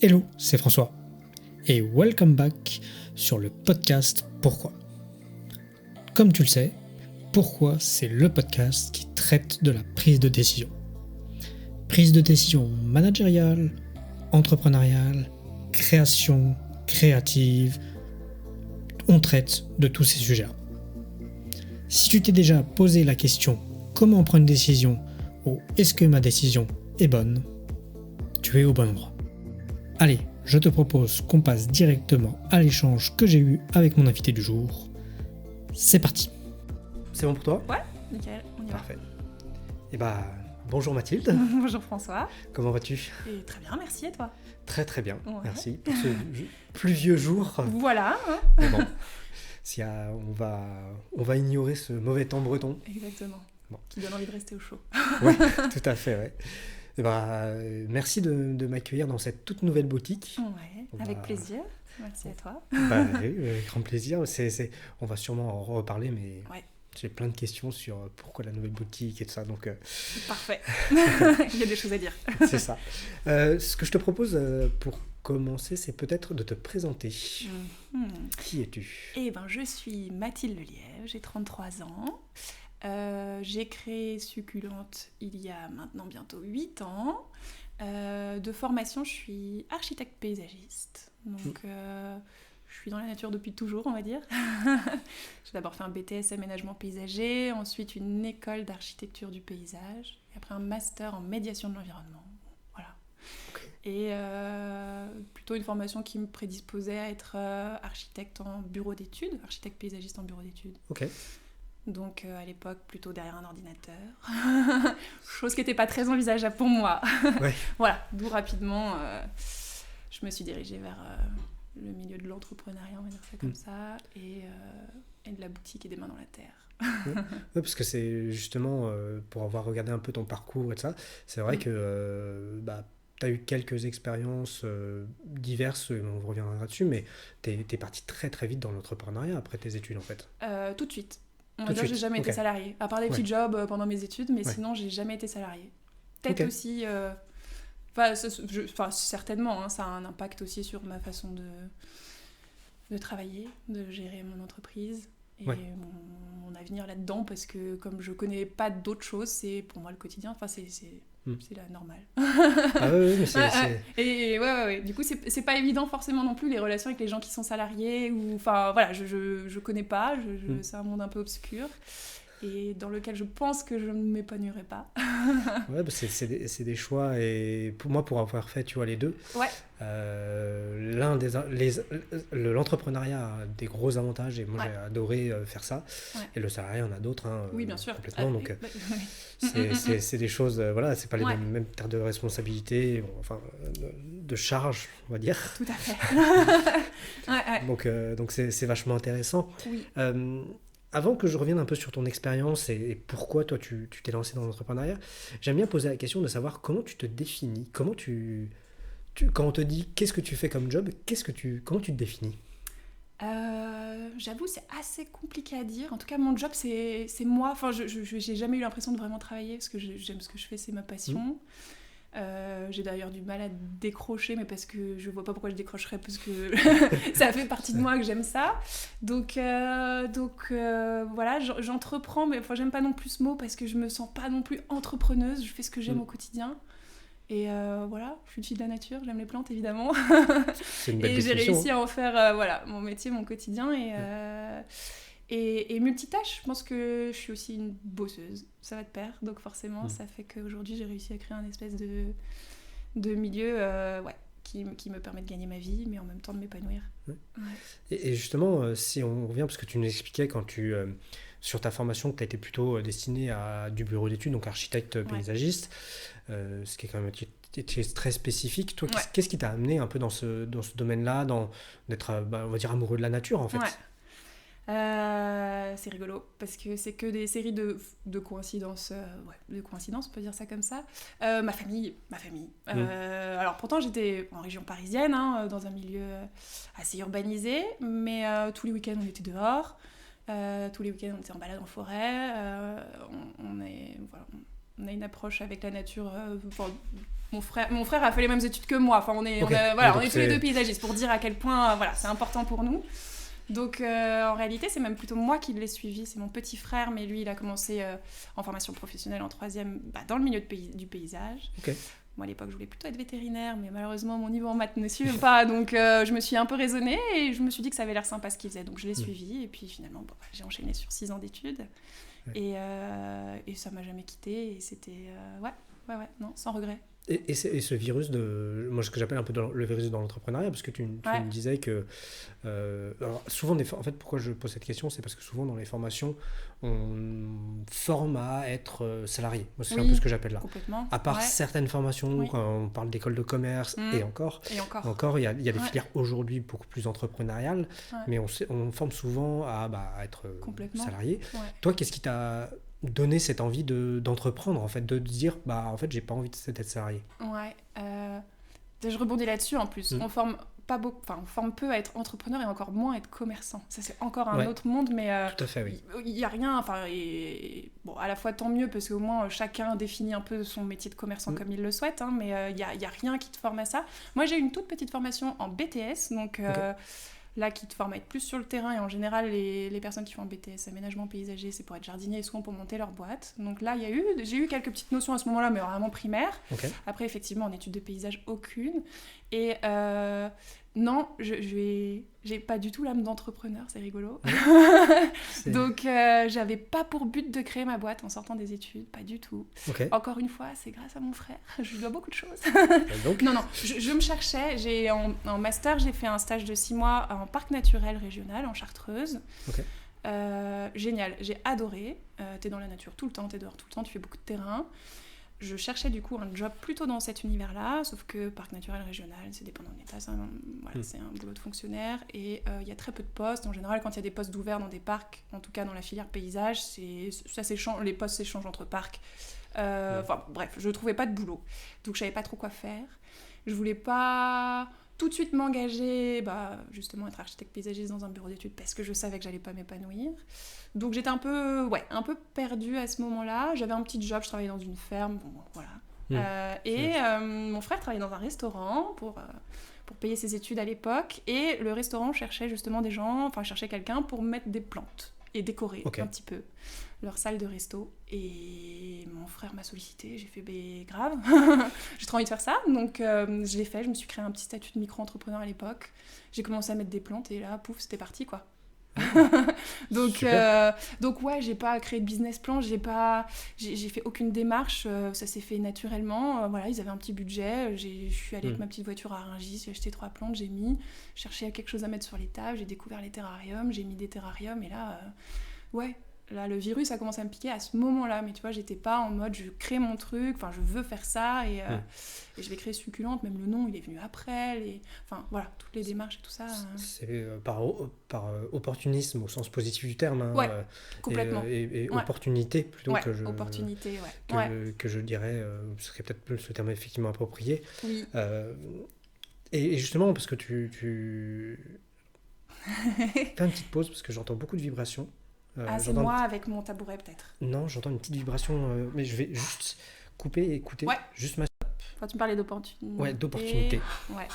Hello, c'est François et welcome back sur le podcast Pourquoi. Comme tu le sais, Pourquoi, c'est le podcast qui traite de la prise de décision. Prise de décision managériale, entrepreneuriale, création, créative, on traite de tous ces sujets-là. Si tu t'es déjà posé la question comment prendre une décision ou est-ce que ma décision est bonne, tu es au bon endroit. Allez, je te propose qu'on passe directement à l'échange que j'ai eu avec mon invité du jour. C'est parti. C'est bon pour toi ? Ouais, nickel, on y va. Parfait. Et bonjour Mathilde. Bonjour François. Comment vas-tu ? Et très bien, merci, et toi ? Très très bien, Ouais. merci. Pour ce pluvieux jour. Voilà, hein. Mais bon, on va ignorer ce mauvais temps breton. Exactement. Bon. Qui donne envie de rester au chaud. Ouais, tout à fait, ouais. Et merci de m'accueillir dans cette toute nouvelle boutique. Ouais, avec plaisir. Merci à toi. Oui, avec grand plaisir. On va sûrement en reparler, mais Ouais. j'ai plein de questions sur pourquoi la nouvelle boutique et tout ça. Donc, Parfait. Il y a des choses à dire. c'est ça. Ce que je te propose pour commencer, c'est peut-être de te présenter. Qui es-tu ? Eh ben, je suis Mathilde Lelièvre, j'ai 33 ans. J'ai créé Succulente il y a maintenant bientôt 8 ans. De formation, je suis architecte paysagiste. Donc, je suis dans la nature depuis toujours, on va dire. J'ai d'abord fait un BTS aménagement paysager, ensuite une école d'architecture du paysage, et après un master en médiation de l'environnement. Voilà. Okay. Et plutôt une formation qui me prédisposait à être architecte en bureau d'études, architecte paysagiste en bureau d'études. Ok. Donc à l'époque, plutôt derrière un ordinateur. Chose qui n'était pas très envisageable pour moi. Ouais. Voilà, d'où rapidement, je me suis dirigée vers le milieu de l'entrepreneuriat, on va dire ça comme ça, et de la boutique et des mains dans la terre. Ouais, parce que c'est justement, pour avoir regardé un peu ton parcours et tout ça, c'est vrai que tu as eu quelques expériences diverses, on reviendra là-dessus, mais tu es parti très très vite dans l'entrepreneuriat après tes études en fait. Tout de suite. On Tout va de dire que suite. j'ai jamais été salariée, à part des petits jobs pendant mes études, mais sinon j'ai jamais été salariée. Peut-être aussi, certainement, hein, ça a un impact aussi sur ma façon de travailler, de gérer mon entreprise et mon avenir là-dedans, parce que comme je connais pas d'autres choses, c'est pour moi le quotidien, enfin c'est la normale. Ah oui, mais c'est... Et ouais. Du coup, c'est pas évident forcément non plus les relations avec les gens qui sont salariés, ou enfin voilà, je connais pas, c'est un monde un peu obscur et dans lequel je pense que je ne m'épanouirai pas. Ouais, c'est des choix, et pour moi, pour avoir fait, tu vois, les deux, l'entrepreneuriat a des gros avantages, et moi j'ai adoré faire ça, et le salariat en a d'autres, hein, oui, bien sûr. complètement, donc c'est des choses, c'est pas les mêmes termes de responsabilité, enfin de charge, on va dire. Tout à fait. Donc c'est vachement intéressant. Oui. Avant que je revienne un peu sur ton expérience et pourquoi toi tu t'es lancé dans l'entrepreneuriat, j'aime bien poser la question de savoir comment tu te définis, quand on te dit qu'est-ce que tu fais comme job, comment tu te définis ? J'avoue, c'est assez compliqué à dire. En tout cas, mon job, c'est moi. Enfin, j'ai jamais eu l'impression de vraiment travailler, parce que j'aime ce que je fais, c'est ma passion. J'ai d'ailleurs du mal à décrocher, mais parce que je vois pas pourquoi je décrocherais, parce que ça fait partie de moi que j'aime ça. Donc voilà, j'entreprends, mais enfin j'aime pas non plus ce mot, parce que je me sens pas non plus entrepreneuse. Je fais ce que j'aime au quotidien. Et voilà, je suis une fille de la nature, j'aime les plantes évidemment. C'est une belle et j'ai définition, réussi à en faire mon métier, mon quotidien. Et multitâche, je pense que je suis aussi une bosseuse, ça va de pair, donc forcément ça fait qu'aujourd'hui j'ai réussi à créer un espèce de milieu qui me permet de gagner ma vie, mais en même temps de m'épanouir. Et justement, si on revient, parce que tu nous expliquais sur ta formation que tu as été plutôt destinée à du bureau d'études, donc architecte paysagiste, ce qui est quand même très spécifique. Toi, qu'est-ce qui t'a amené un peu dans ce domaine-là, d'être, on va dire, amoureux de la nature en fait ? C'est rigolo, parce que c'est que des séries de coïncidences, de coïncidences, on peut dire ça comme ça. Ma famille. Alors pourtant j'étais en région parisienne, hein, dans un milieu assez urbanisé, mais tous les week-ends on était dehors, tous les week-ends on était en balade en forêt, on a une approche avec la nature, mon frère a fait les mêmes études que moi. Enfin, on est tous les deux paysagistes pour dire à quel point c'est important pour nous. Donc en réalité, c'est même plutôt moi qui l'ai suivi. C'est mon petit frère, mais lui, il a commencé en formation professionnelle en 3e dans le milieu du paysage. Okay. Moi, à l'époque, je voulais plutôt être vétérinaire, mais malheureusement, mon niveau en maths ne suivait pas. Donc, je me suis un peu raisonnée et je me suis dit que ça avait l'air sympa ce qu'il faisait. Donc, je l'ai suivi. Et puis, finalement, j'ai enchaîné sur 6 ans d'études. Ouais. Et ça m'a jamais quittée. Et c'était... non, sans regret. Et ce virus moi, ce que j'appelle un peu le virus dans l'entrepreneuriat, parce que tu me disais que alors souvent en fait, pourquoi je pose cette question, c'est parce que souvent dans les formations on forme à être salarié. Moi, c'est un peu ce que j'appelle là. Complètement. À part certaines formations, quand on parle d'école de commerce et encore il y a des filières aujourd'hui beaucoup plus entrepreneuriales, mais on forme souvent à être salarié. Toi, qu'est-ce qui t'a donner cette envie d'entreprendre, en fait, de dire en fait j'ai pas envie d'être salarié? Je rebondis là-dessus en plus. On forme pas beaucoup, on forme peu à être entrepreneur et encore moins à être commerçant. Ça, c'est encore un autre monde, mais tout à fait, oui. Il y a rien, à la fois tant mieux parce qu'au moins chacun définit un peu son métier de commerçant comme il le souhaite, mais il y a rien qui te forme à ça. Moi, j'ai eu une toute petite formation en BTS, donc là qui te forment à être plus sur le terrain, et en général les personnes qui font un BTS aménagement paysager, c'est pour être jardinier et souvent pour monter leur boîte. Donc là j'ai eu quelques petites notions à ce moment-là, mais vraiment primaires. Après effectivement en études de paysage aucune, et non, j'ai pas du tout l'âme d'entrepreneur, c'est rigolo. Donc j'avais pas pour but de créer ma boîte en sortant des études, pas du tout. Encore une fois, c'est grâce à mon frère, je lui dois beaucoup de choses. Non, je me cherchais, en master, j'ai fait un stage de 6 mois en parc naturel régional en Chartreuse. Génial, j'ai adoré. T'es dans la nature tout le temps, t'es dehors tout le temps, tu fais beaucoup de terrain. Je cherchais du coup un job plutôt dans cet univers-là, sauf que parc naturel régional, c'est dépendant de l'État, c'est un boulot de fonctionnaire, et il y a très peu de postes. En général, quand il y a des postes ouverts dans des parcs, en tout cas dans la filière paysage, les postes s'échangent entre parcs. Bref, je trouvais pas de boulot, donc je savais pas trop quoi faire. Je voulais pas tout de suite m'engager, justement être architecte paysagiste dans un bureau d'études parce que je savais que j'allais pas m'épanouir. Donc j'étais un peu perdue à ce moment-là. J'avais un petit job, je travaillais dans une ferme, mon frère travaillait dans un restaurant pour payer ses études à l'époque, et le restaurant cherchait justement cherchait quelqu'un pour mettre des plantes et décorer un petit peu leur salle de resto. Et mon frère m'a sollicité, j'ai fait grave, j'ai trop envie de faire ça, donc je l'ai fait, je me suis créé un petit statut de micro-entrepreneur à l'époque, j'ai commencé à mettre des plantes et là, pouf, c'était parti quoi. Donc j'ai pas créé de business plan, j'ai fait aucune démarche, ça s'est fait naturellement. Ils avaient un petit budget, je suis allée avec ma petite voiture à Rungis, j'ai acheté 3 plantes, j'ai cherché quelque chose à mettre sur les tables, j'ai découvert les terrariums, j'ai mis des terrariums, et là là le virus a commencé à me piquer à ce moment-là, mais tu vois, j'étais pas en mode je crée mon truc, je veux faire ça, et je vais créer Succulente, même le nom il est venu après, toutes les démarches et tout ça. C'est par opportunisme au sens positif du terme, complètement. Et opportunité plutôt opportunité, que je dirais, ce serait peut-être ce terme effectivement approprié. Oui. Et justement, parce que tu fais une petite pause parce que j'entends beaucoup de vibrations. C'est moi avec mon tabouret peut-être. Non, j'entends une petite vibration, mais je vais juste couper et écouter. Juste ma... Quand tu me parlais d'opportunité. Ouais, d'opportunité. Ouais.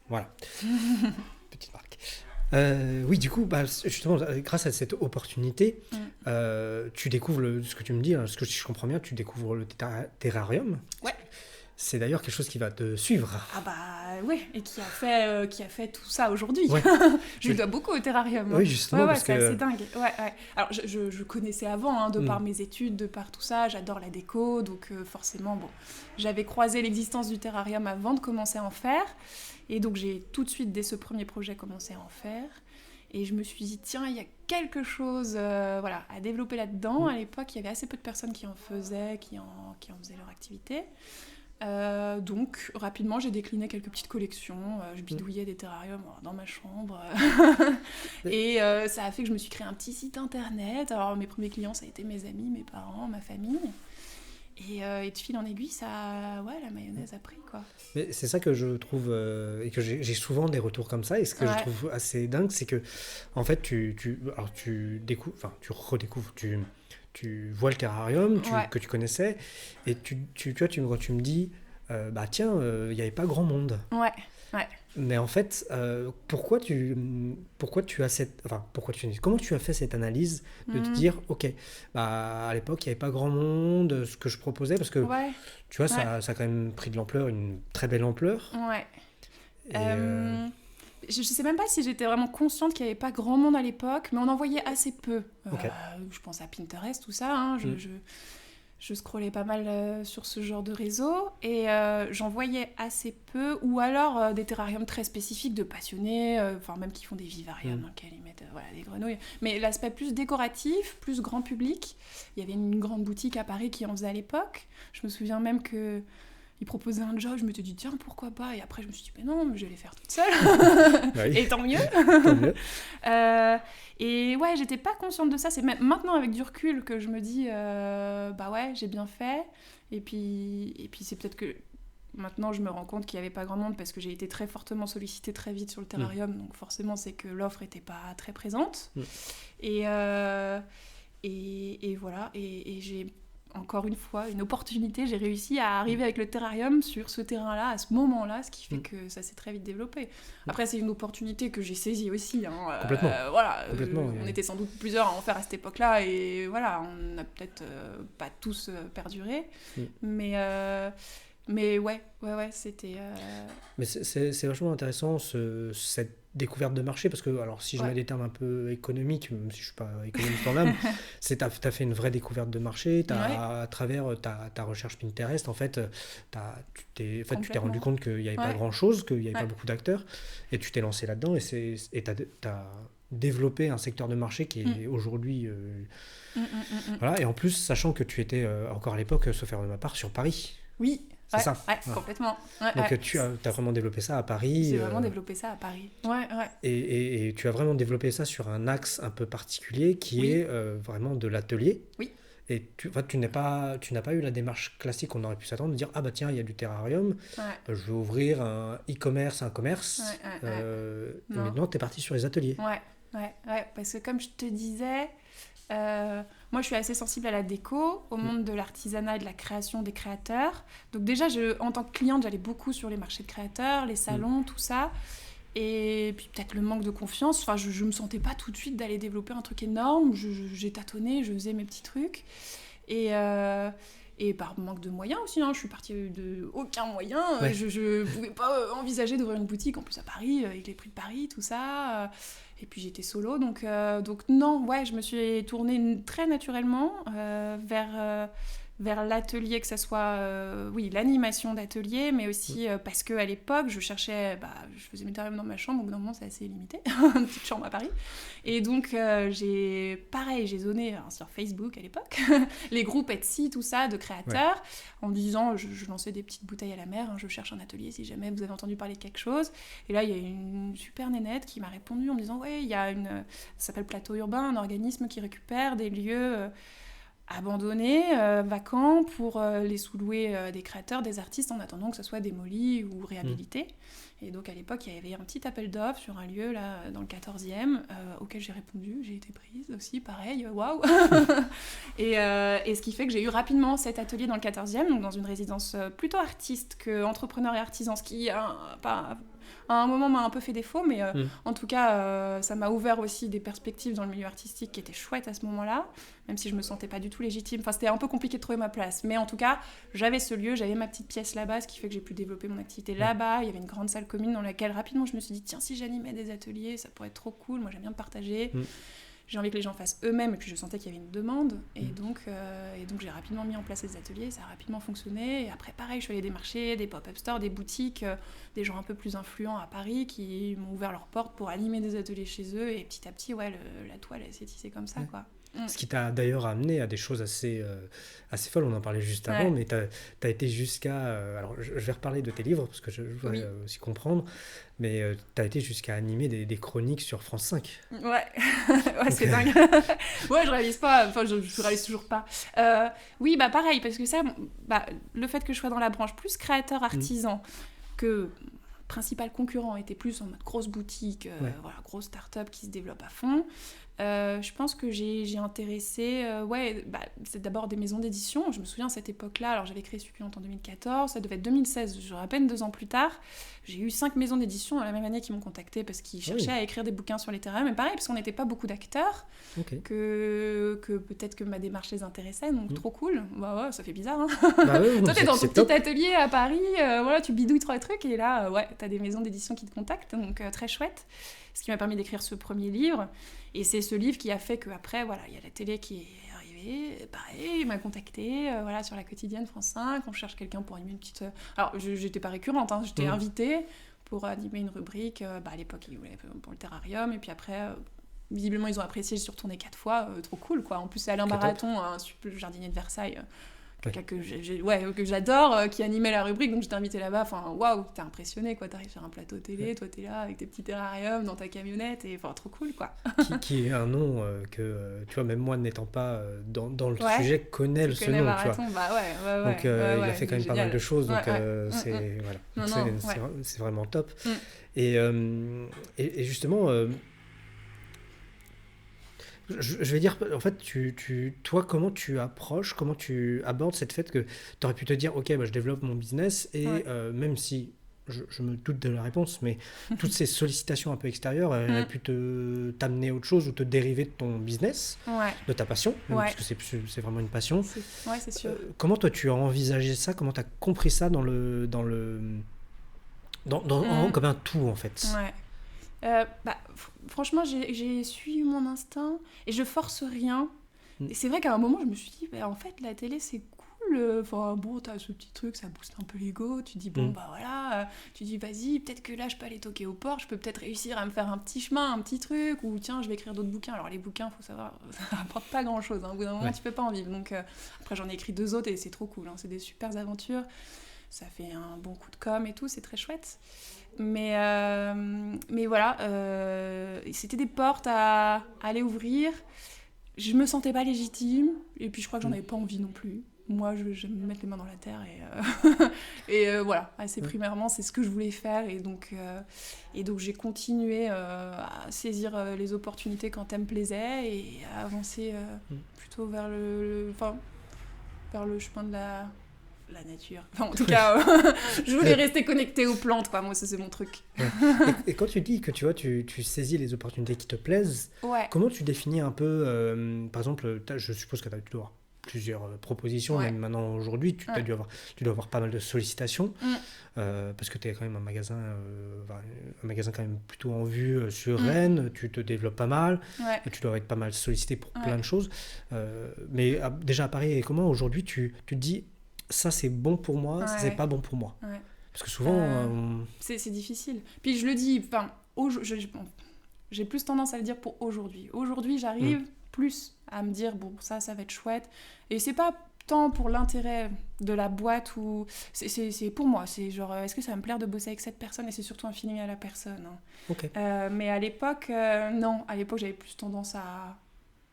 Voilà. Petite marque. Oui, du coup, justement, grâce à cette opportunité, tu découvres ce que tu me dis, ce que je comprends bien, tu découvres le terrarium. Ouais. C'est d'ailleurs quelque chose qui va te suivre. Et qui a fait tout ça aujourd'hui. Je lui dois beaucoup au terrarium. Oui, justement. Parce c'est assez dingue. Alors, je connaissais avant, de par mes études, de par tout ça. J'adore la déco, donc forcément, j'avais croisé l'existence du terrarium avant de commencer à en faire. Et donc, j'ai tout de suite, dès ce premier projet, commencé à en faire. Et je me suis dit, tiens, il y a quelque chose à développer là-dedans. À l'époque, il y avait assez peu de personnes qui en faisaient, qui en faisaient leur activité. Donc rapidement j'ai décliné quelques petites collections, je bidouillais des terrariums dans ma chambre et ça a fait que je me suis créé un petit site internet. Alors mes premiers clients ça a été mes amis, mes parents, ma famille, et de fil en aiguille la mayonnaise a pris quoi. Mais c'est ça que je trouve et que j'ai souvent des retours comme ça, et ce que je trouve assez dingue, c'est que en fait tu redécouvres, tu vois le terrarium Ouais. que tu connaissais, et tu vois, quand tu me dis, bah tiens, il n'y avait pas grand monde. Ouais. Mais en fait, pourquoi tu as comment tu as fait cette analyse de te Mhm. dire, ok, bah à l'époque il n'y avait pas grand monde, ce que je proposais, parce que Ouais. tu vois, Ouais. ça a quand même pris de l'ampleur, une très belle ampleur. Ouais. Et Je sais même pas si j'étais vraiment consciente qu'il n'y avait pas grand monde à l'époque, mais on en voyait assez peu. ok. Je pense à Pinterest, tout ça. Hein, Mm. je scrollais pas mal sur ce genre de réseau et j'en voyais assez peu, ou alors des terrariums très spécifiques de passionnés, enfin même qui font des vivariums, hein, qui mettent voilà, des grenouilles. Mais l'aspect plus décoratif, plus grand public, il y avait une grande boutique à Paris qui en faisait à l'époque. Je me souviens même que il proposait un job, je me suis dit tiens pourquoi pas, et après je me suis dit mais non, mais je vais les faire toute seule. Oui. Et tant mieux. Tant mieux. Et ouais, j'étais pas consciente de ça. C'est maintenant avec du recul que je me dis bah ouais, j'ai bien fait. Et puis c'est peut-être que maintenant je me rends compte qu'il y avait pas grand monde parce que j'ai été très fortement sollicitée très vite sur le terrarium. Donc forcément c'est que l'offre était pas très présente. Et voilà. Et j'ai encore une fois une opportunité. J'ai réussi à arriver avec le terrarium sur ce terrain-là, à ce moment-là, ce qui fait que ça s'est très vite développé. Après, c'est une opportunité que j'ai saisie aussi. Hein. Complètement. Voilà, Complètement, on était sans doute plusieurs à en faire à cette époque-là, et voilà, on n'a peut-être pas tous perduré. Mais ouais, c'était... Mais c'est vachement intéressant cette découverte de marché, parce que, alors si je mets des termes un peu économiques, même si je ne suis pas économiste en âme, tu as fait une vraie découverte de marché, à travers ta recherche Pinterest, en fait, tu t'es rendu compte qu'il n'y avait pas grand-chose, qu'il n'y avait pas beaucoup d'acteurs, et tu t'es lancé là-dedans, et tu as développé un secteur de marché qui est aujourd'hui... Voilà, et en plus, sachant que tu étais encore à l'époque, sauf erreur de ma part, sur Paris. Oui. C'est ça. Complètement. Donc tu as vraiment développé ça à Paris. J'ai vraiment développé ça à Paris. Ouais. Et tu as vraiment développé ça sur un axe un peu particulier qui est vraiment de l'atelier. Oui. Et tu n'as pas eu la démarche classique qu'on aurait pu s'attendre, de dire ah bah tiens, il y a du terrarium, je vais ouvrir un e-commerce, un commerce. Et maintenant, tu es parti sur les ateliers. Ouais, parce que comme je te disais... moi je suis assez sensible à la déco, au monde de l'artisanat et de la création des créateurs. Donc déjà, en tant que cliente, j'allais beaucoup sur les marchés de créateurs, les salons, tout ça. Et puis peut-être le manque de confiance. Enfin, je me sentais pas tout de suite d'aller développer un truc énorme. J'ai tâtonné, je faisais mes petits trucs. Et par manque de moyens aussi, hein, je suis partie de aucun moyen. Je pouvais pas envisager d'ouvrir une boutique, en plus à Paris, avec les prix de Paris, tout ça. Et puis j'étais solo, donc non, ouais, je me suis tournée très naturellement vers l'atelier, que ce soit l'animation d'atelier, mais aussi parce qu'à l'époque, je cherchais, je faisais mes terrariums dans ma chambre, au bout d'un moment c'est assez limité, une petite chambre à Paris. Et donc j'ai zoné sur Facebook à l'époque, les groupes Etsy, tout ça, de créateurs, en me disant, je lançais des petites bouteilles à la mer, hein, je cherche un atelier si jamais vous avez entendu parler de quelque chose. Et là, il y a une super nénette qui m'a répondu en me disant, il y a ça s'appelle Plateau Urbain, un organisme qui récupère des lieux... abandonnés, vacants, pour les sous-louer des créateurs, des artistes, en attendant que ce soit démoli ou réhabilité. Et donc à l'époque, il y avait un petit appel d'offres sur un lieu là, dans le 14e, auquel j'ai répondu, j'ai été prise aussi, pareil, waouh. Et ce qui fait que j'ai eu rapidement cet atelier dans le 14e, donc dans une résidence plutôt artiste que entrepreneur et artisan, ce qui à un moment m'a un peu fait défaut, mais en tout cas ça m'a ouvert aussi des perspectives dans le milieu artistique qui étaient chouettes à ce moment-là, même si je me sentais pas du tout légitime. Enfin, c'était un peu compliqué de trouver ma place, mais en tout cas j'avais ce lieu, j'avais ma petite pièce là-bas, ce qui fait que j'ai pu développer mon activité là-bas. Il y avait une grande salle commune dans laquelle rapidement je me suis dit tiens, si j'animais des ateliers ça pourrait être trop cool, moi j'aime bien partager. J'ai envie que les gens fassent eux-mêmes, et puis je sentais qu'il y avait une demande, et donc j'ai rapidement mis en place les ateliers, ça a rapidement fonctionné. Et après pareil, je suis allée des marchés, des pop-up stores, des boutiques, des gens un peu plus influents à Paris qui m'ont ouvert leurs portes pour animer des ateliers chez eux, et petit à petit la toile elle s'est tissée comme ça, quoi. Ce qui t'a d'ailleurs amené à des choses assez folles, on en parlait juste avant, mais t'as été jusqu'à... alors je vais reparler de tes livres, parce que je voudrais aussi comprendre, mais t'as été jusqu'à animer des chroniques sur France 5. Ouais, c'est dingue. Ouais, je réalise pas, enfin je réalise toujours pas. Oui, pareil, parce que ça, le fait que je sois dans la branche plus créateur artisan, que principal concurrent était plus en mode grosse boutique, grosse start-up qui se développe à fond. Je pense que j'ai intéressé, c'est d'abord des maisons d'édition. Je me souviens à cette époque-là, alors j'avais créé Succulente en 2014, ça devait être 2016, genre à peine 2 ans plus tard. J'ai eu 5 maisons d'édition dans la même année qui m'ont contactée parce qu'ils cherchaient à écrire des bouquins sur les terrains. Mais pareil, parce qu'on n'était pas beaucoup d'acteurs, que peut-être que ma démarche les intéressait, donc trop cool. Bah ouais, ça fait bizarre, hein. Bah ouais, Toi, t'es dans ton top. petit atelier à Paris, voilà, tu bidouilles 3 trucs, et là, t'as des maisons d'édition qui te contactent, donc très chouette. Ce qui m'a permis d'écrire ce premier livre. Et c'est ce livre qui a fait qu'après, voilà, il y a la télé qui est arrivée, pareil, il m'a contactée, voilà, sur la quotidienne France 5, on cherche quelqu'un pour animer une petite... Alors, j'étais pas récurrente, hein, j'étais invitée pour animer une rubrique, à l'époque, ils voulaient pour le terrarium, et puis après... visiblement, ils ont apprécié, j'ai retourné 4 fois, trop cool, quoi. En plus, c'est Alain Baraton, un super jardinier de Versailles, quelqu'un que j'adore, qui animait la rubrique, donc j'étais invitée là-bas, enfin, waouh, t'es impressionné, quoi, t'arrives sur un plateau télé, toi t'es là avec tes petits terrariums dans ta camionnette, et enfin, trop cool, quoi. qui est un nom que, tu vois, même moi n'étant pas dans le sujet, connais ce nom, Marathon, tu vois. Bah ouais, donc il a fait quand même pas mal de choses, donc c'est voilà. C'est vraiment top. Et justement... je vais dire, en fait, toi, comment tu approches, comment tu abordes cette fait que tu aurais pu te dire, ok, je développe mon business, et même si je me doute de la réponse, mais toutes ces sollicitations un peu extérieures, elles auraient pu t'amener à autre chose ou te dériver de ton business, de ta passion, parce que c'est vraiment une passion. C'est sûr. Comment toi, tu as envisagé ça? Comment tu as compris ça comme un tout, en fait? Franchement, j'ai suivi mon instinct et je force rien. Et c'est vrai qu'à un moment, je me suis dit, en fait, la télé, c'est cool. Enfin, bon, t'as ce petit truc, ça booste un peu l'ego. Tu dis, bon, bah voilà. Tu dis, vas-y, peut-être que là, je peux aller toquer au port. Je peux peut-être réussir à me faire un petit chemin, un petit truc. Ou tiens, je vais écrire d'autres bouquins. Alors, les bouquins, faut savoir, ça rapporte pas grand-chose. Hein. Au bout d'un moment, tu peux pas en vivre. Donc, après, j'en ai écrit 2 autres et c'est trop cool. Hein. C'est des super aventures. Ça fait un bon coup de com' et tout. C'est très chouette. Mais voilà, c'était des portes à aller ouvrir. Je me sentais pas légitime, et puis je crois que j'en avais pas envie non plus. Moi, j'aime me mettre les mains dans la terre, et voilà, assez primairement, c'est ce que je voulais faire, et donc j'ai continué à saisir les opportunités quand elles me plaisaient, et à avancer plutôt vers le chemin de la nature. Enfin, en tout cas, je voulais rester connectée aux plantes, quoi. Moi, ça, c'est mon truc. Et quand tu dis que tu vois, tu saisis les opportunités qui te plaisent, comment tu définis un peu, par exemple, je suppose que tu dois avoir plusieurs propositions, même maintenant aujourd'hui, tu dois avoir pas mal de sollicitations, parce que tu es quand même un magasin quand même plutôt en vue sur Rennes, tu te développes pas mal, et tu dois être pas mal sollicité pour plein de choses. Mais déjà à Paris, comment aujourd'hui tu te dis, ça c'est bon pour moi, ça c'est pas bon pour moi. Parce que souvent... C'est difficile. Puis je le dis, j'ai plus tendance à le dire pour aujourd'hui. Aujourd'hui, j'arrive plus à me dire, bon, ça va être chouette. Et c'est pas tant pour l'intérêt de la boîte, ou c'est pour moi. C'est genre, est-ce que ça va me plaire de bosser avec cette personne? Et c'est surtout un feeling à la personne. Hein. Mais à l'époque, non. À l'époque, j'avais plus tendance à...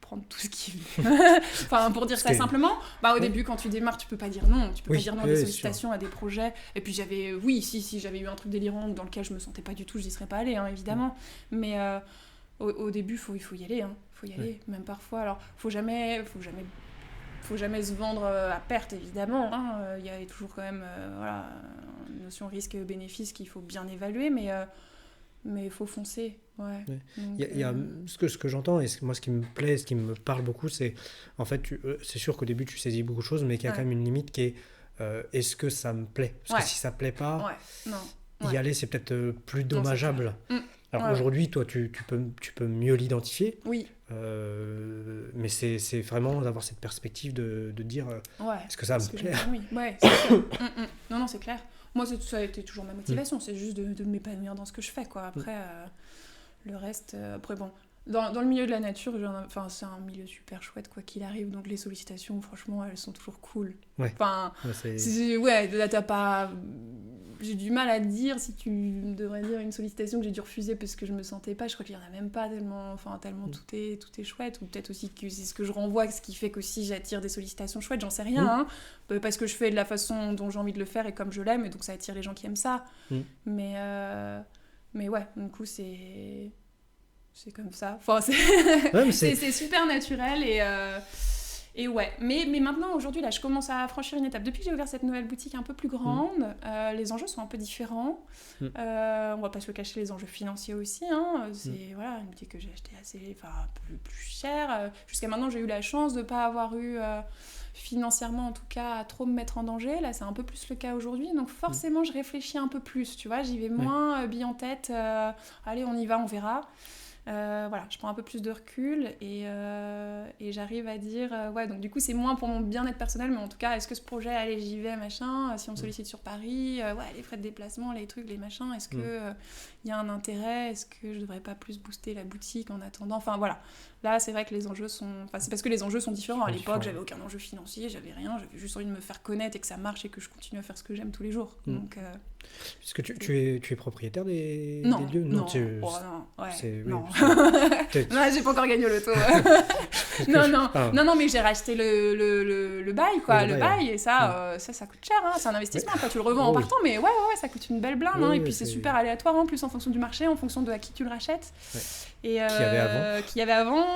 prendre tout ce qui venait. Enfin, pour dire ça simplement, au début, quand tu démarres, tu peux pas dire non. Tu peux pas dire non à des sollicitations, à des projets. Et puis j'avais j'avais eu un truc délirant dans lequel je me sentais pas du tout, j'y serais pas allée, hein, évidemment. Mais au début, il faut y aller. Hein. Faut y aller, même parfois. Alors, faut jamais se vendre à perte, évidemment. Hein. Y a toujours quand même une notion risque-bénéfice qu'il faut bien évaluer, mais il faut foncer. Donc, il y a ce que j'entends, et moi ce qui me plaît, ce qui me parle beaucoup, c'est en fait c'est sûr qu'au début tu saisis beaucoup de choses, mais qu'il y a quand même une limite qui est est-ce que ça me plaît, parce que si ça plaît pas, y aller c'est peut-être plus dommageable. Alors aujourd'hui toi tu peux mieux l'identifier, mais c'est vraiment d'avoir cette perspective de dire est-ce que ça me plaît. C'est sûr. Non, c'est clair. Moi, ça a été toujours ma motivation, c'est juste de m'épanouir dans ce que je fais, quoi. Après, le reste... après, bon, dans le milieu de la nature, c'est un milieu super chouette, quoi qu'il arrive, donc les sollicitations, franchement, elles sont toujours cool. Enfin, là, t'as pas... J'ai du mal à dire si tu devrais dire une sollicitation que j'ai dû refuser parce que je me sentais pas. Je crois qu'il y en a même pas tellement tout est chouette, ou peut-être aussi que c'est ce que je renvoie, ce qui fait qu'aussi j'attire des sollicitations chouettes, j'en sais rien, hein, parce que je fais de la façon dont j'ai envie de le faire et comme je l'aime, et donc ça attire les gens qui aiment ça. Mais ouais, du coup c'est c'est comme ça. Enfin, Ouais, mais c'est super naturel et ouais. Mais maintenant, aujourd'hui, là, je commence à franchir une étape. Depuis que j'ai ouvert cette nouvelle boutique un peu plus grande, les enjeux sont un peu différents. On va pas se le cacher, les enjeux financiers aussi. Hein. C'est voilà, une boutique que j'ai achetée plus chère. Jusqu'à maintenant, j'ai eu la chance de pas avoir eu... financièrement en tout cas à trop me mettre en danger. Là c'est un peu plus le cas aujourd'hui, donc forcément je réfléchis un peu plus, tu vois, j'y vais moins bille en tête, allez on y va, on verra. Voilà, je prends un peu plus de recul et j'arrive à dire ouais, donc du coup c'est moins pour mon bien-être personnel, mais en tout cas est-ce que ce projet, allez j'y vais machin, si on me sollicite sur Paris, ouais les frais de déplacement, les trucs, les machins, est-ce que y a un intérêt, est-ce que je devrais pas plus booster la boutique en attendant, enfin voilà. Là, c'est vrai que les enjeux sont... Enfin, c'est parce que les enjeux sont différents. À l'époque, j'avais aucun enjeu financier, j'avais rien. J'avais juste envie de me faire connaître et que ça marche et que je continue à faire ce que j'aime tous les jours. Donc, Puisque tu es propriétaire des lieux? Non, ouais. Non, j'ai pas encore gagné le loto. Non, mais j'ai racheté le bail, quoi. Le bail, et ça coûte cher. Hein. C'est un investissement. Après, tu le revends en partant, mais ouais, ça coûte une belle blinde. Et puis, c'est super aléatoire, en plus, en fonction du marché, en fonction de à qui tu le rachètes. Ouais. Et qu'il y avait avant,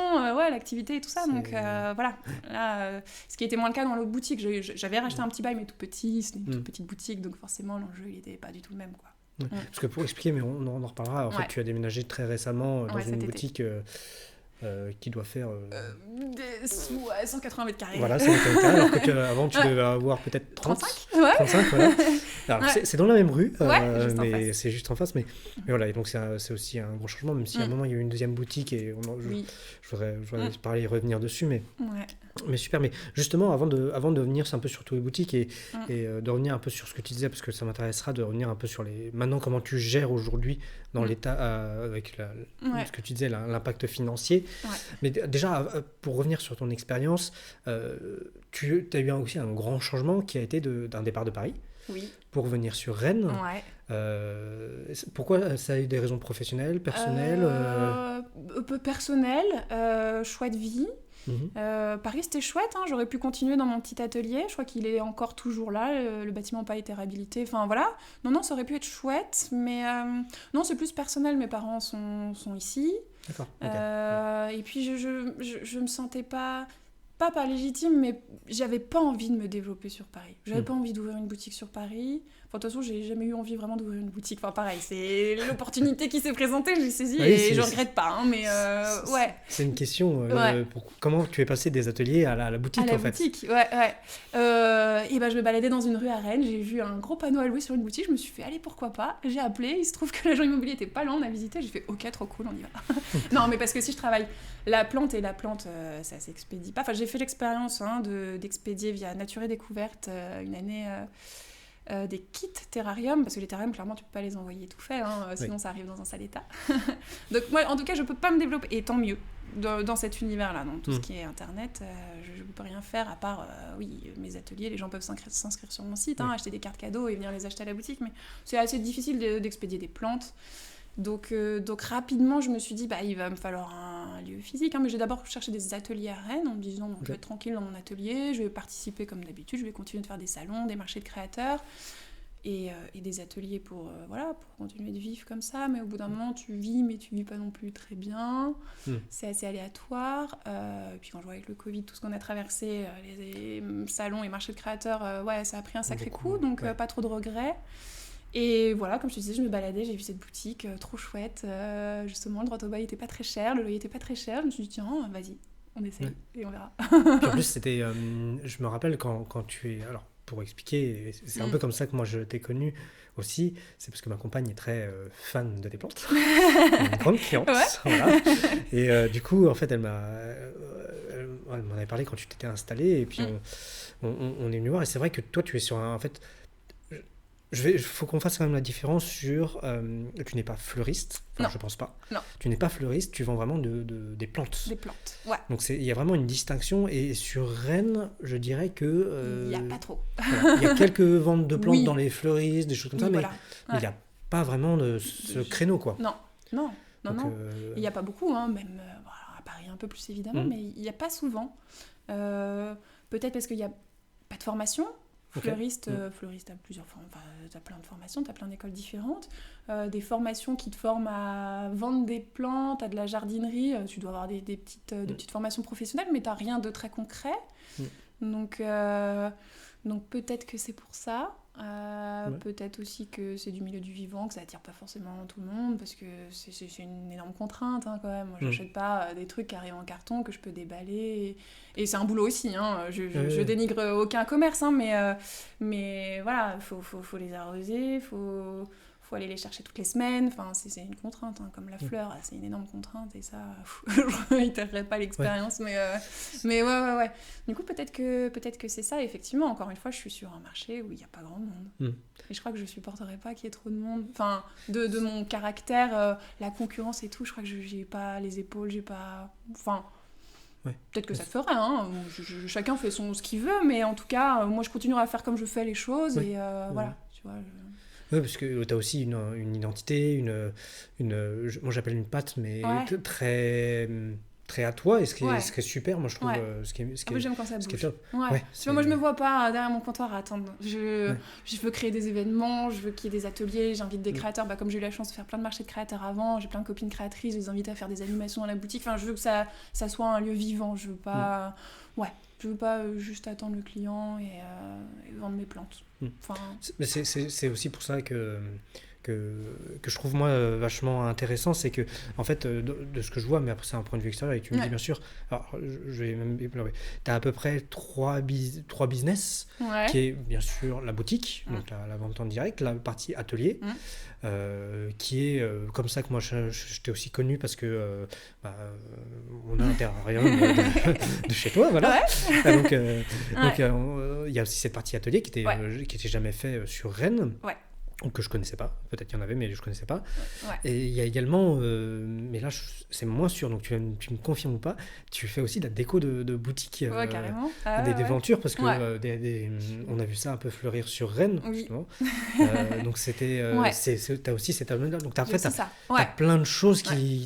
l'activité et tout ça. Donc voilà, là, ce qui était moins le cas dans l'autre boutique. J'avais racheté un petit bail, mais tout petit, c'était une toute petite boutique, donc forcément l'enjeu il était pas du tout le même, quoi. Parce que pour expliquer, mais on en reparlera, en fait tu as déménagé très récemment dans une boutique qui doit faire 180 mètres carrés. Voilà, 100 mètres carrés, alors que avant tu devais avoir peut-être 35 voilà. Alors c'est dans la même rue, mais en c'est juste en face, mais voilà, et donc c'est aussi un gros changement, même si à un moment il y a eu une deuxième boutique et je voudrais parler et revenir dessus, mais super. Mais justement, avant de revenir un peu sur tous les boutiques et de revenir un peu sur ce que tu disais, parce que ça m'intéressera de revenir un peu sur maintenant comment tu gères aujourd'hui dans l'état avec ce que tu disais, l'impact financier. Mais déjà, pour revenir sur ton expérience, tu as eu aussi un grand changement qui a été d'un départ de Paris pour venir sur Rennes. Pourquoi? Ça a eu des raisons professionnelles, personnelles? Personnelles, choix de vie. Paris c'était chouette, hein, j'aurais pu continuer dans mon petit atelier, je crois qu'il est encore toujours là, le bâtiment n'a pas été réhabilité, enfin voilà, non ça aurait pu être chouette, mais non c'est plus personnel, mes parents sont ici. D'accord. Et puis je me sentais pas légitime, mais j'avais pas envie de me développer sur Paris, j'avais pas envie d'ouvrir une boutique sur Paris. Enfin, de toute façon, j'ai jamais eu envie vraiment d'ouvrir une boutique. Enfin, pareil, c'est l'opportunité qui s'est présentée, je l'ai saisie et je regrette pas. Hein, mais ouais. C'est une question. Comment tu es passé des ateliers à la boutique, en fait? À la boutique, ouais. Et ben, je me baladais dans une rue à Rennes, j'ai vu un gros panneau à louer sur une boutique, je me suis fait, allez, pourquoi pas. J'ai appelé, il se trouve que l'agent immobilier était pas loin, on a visité, j'ai fait, ok, trop cool, on y va. Non, mais parce que si je travaille la plante, ça s'expédie pas. Enfin, j'ai fait l'expérience d'expédier via Nature et Découverte une année... des kits terrarium, parce que les terrariums clairement tu peux pas les envoyer tout fait, sinon ça arrive dans un sale état. Donc moi en tout cas je peux pas me développer, et tant mieux dans cet univers là, dans tout ce qui est internet, je peux rien faire à part mes ateliers, les gens peuvent s'inscrire sur mon site, acheter des cartes cadeaux et venir les acheter à la boutique, mais c'est assez difficile d'expédier des plantes. Donc rapidement, je me suis dit, il va me falloir un lieu physique. Mais j'ai d'abord cherché des ateliers à Rennes en me disant, je vais être tranquille dans mon atelier, je vais participer comme d'habitude, je vais continuer de faire des salons, des marchés de créateurs et des ateliers pour continuer de vivre comme ça. Mais au bout d'un moment, tu vis, mais tu vis pas non plus très bien. C'est assez aléatoire. Et puis quand je vois avec le Covid, tout ce qu'on a traversé, les salons et marchés de créateurs, ça a pris un sacré coup, donc pas trop de regrets. Et voilà, comme je te disais, je me baladais, j'ai vu cette boutique trop chouette, justement le droit au bail était pas très cher, le loyer était pas très cher, je me suis dit tiens, vas-y, on essaye et on verra. Puis en plus c'était, je me rappelle quand tu es, alors pour expliquer, c'est un peu comme ça que moi je t'ai connu aussi, c'est parce que ma compagne est très fan de tes plantes, une grande cliente, voilà. Et du coup en fait elle m'en avait parlé quand tu t'étais installée, et puis on est venu voir, et c'est vrai que toi tu es sur en fait... faut qu'on fasse quand même la différence sur... tu n'es pas fleuriste, non. Je pense pas. Non. Tu n'es pas fleuriste, tu vends vraiment des plantes. Des plantes, ouais. Donc il y a vraiment une distinction, et sur Rennes, je dirais que... il n'y a pas trop. Il y a quelques ventes de plantes dans les fleuristes, des choses comme ça, mais il n'y a pas vraiment ce créneau, quoi. Non. Il n'y a pas beaucoup, même à Paris un peu plus évidemment, mais il n'y a pas souvent. Peut-être parce qu'il n'y a pas de formation. Fleuriste, fleuriste, t'as plusieurs formes, enfin, t'as plein de formations, t'as plein d'écoles différentes. Des formations qui te forment à vendre des plantes, à de la jardinerie. Tu dois avoir des petites formations professionnelles, mais t'as rien de très concret. Donc peut-être que c'est pour ça. Peut-être aussi que c'est du milieu du vivant, que ça attire pas forcément tout le monde, parce que c'est une énorme contrainte quand même. Moi, j'achète pas des trucs qui arrivent en carton que je peux déballer. Et c'est un boulot aussi. Je dénigre aucun commerce, mais voilà, faut les arroser, faut aller les chercher toutes les semaines. Enfin, c'est une contrainte, comme la fleur, c'est une énorme contrainte. Et ça, je ne réitérerai pas l'expérience, mais ouais. Du coup, peut-être que c'est ça. Effectivement, encore une fois, je suis sur un marché où il n'y a pas grand monde. Et je crois que je ne supporterais pas qu'il y ait trop de monde. Enfin, de mon caractère, la concurrence et tout, je crois que je n'ai pas les épaules, j'ai pas... Enfin... Peut-être que ça le ferait, chacun fait ce qu'il veut, mais en tout cas, moi je continuerai à faire comme je fais les choses, et voilà, tu vois... Oui, parce que tu as aussi une identité, moi j'appelle une patte, mais très à toi, et ce qui est super, moi je trouve, j'aime quand ça bouge. Ce qui est top. Tu vois, moi je me vois pas derrière mon comptoir à attendre. Je veux créer des événements, je veux qu'il y ait des ateliers, j'invite des créateurs, comme j'ai eu la chance de faire plein de marchés de créateurs avant, j'ai plein de copines créatrices, je les invite à faire des animations dans la boutique. Enfin, je veux que ça soit un lieu vivant, je veux pas... Je veux pas juste attendre le client et vendre mes plantes. Enfin... Mais c'est aussi pour ça que je trouve moi vachement intéressant, c'est que en fait de ce que je vois, mais après c'est un point de vue extérieur et tu me dis bien sûr, alors je vais même déplorer, tu as à peu près trois business, qui est bien sûr la boutique, donc la vente en direct, la partie atelier, qui est comme ça que moi je t'ai aussi connu, parce que on a un terrarium de chez toi, voilà. Donc il y a aussi cette partie atelier qui était jamais fait sur Rennes, que je connaissais pas, peut-être qu'il y en avait, mais je connaissais pas. Et il y a également, mais là c'est moins sûr, donc tu me confirmes ou pas, tu fais aussi de la déco de boutique, carrément. Des ventures, parce que on a vu ça un peu fleurir sur Rennes, justement. Donc c'était, t'as aussi cette avenue là, donc en fait t'as plein de choses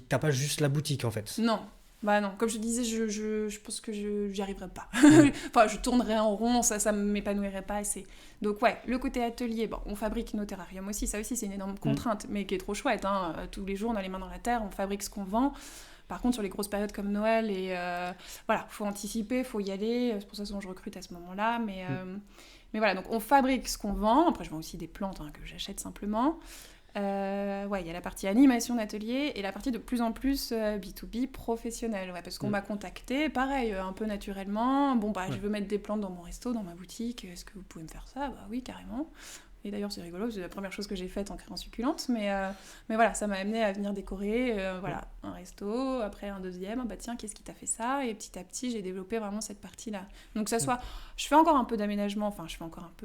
t'as pas juste la boutique en fait. Non. Bah non, comme je disais, je pense que j'y arriverai pas. Enfin, je tournerais en rond, ça m'épanouirait pas assez. Donc le côté atelier, on fabrique nos terrariums aussi, ça aussi c'est une énorme contrainte, mais qui est trop chouette. Tous les jours, on a les mains dans la terre, on fabrique ce qu'on vend. Par contre, sur les grosses périodes comme Noël, faut anticiper, faut y aller. C'est pour ça que je recrute à ce moment-là. Mais voilà, donc on fabrique ce qu'on vend. Après, je vends aussi des plantes que j'achète simplement. Il y a la partie animation d'atelier et la partie de plus en plus B2B professionnelle, parce qu'on m'a contacté, pareil, un peu naturellement. Je veux mettre des plantes dans mon resto, dans ma boutique, est-ce que vous pouvez me faire ça ? Oui, carrément. Et d'ailleurs, c'est rigolo, c'est la première chose que j'ai faite en créant Succulente, mais voilà, ça m'a amené à venir décorer un resto, après un deuxième, tiens, qu'est-ce qui t'a fait ça ? Et petit à petit, j'ai développé vraiment cette partie-là. Donc ça soit, je fais encore un peu d'aménagement,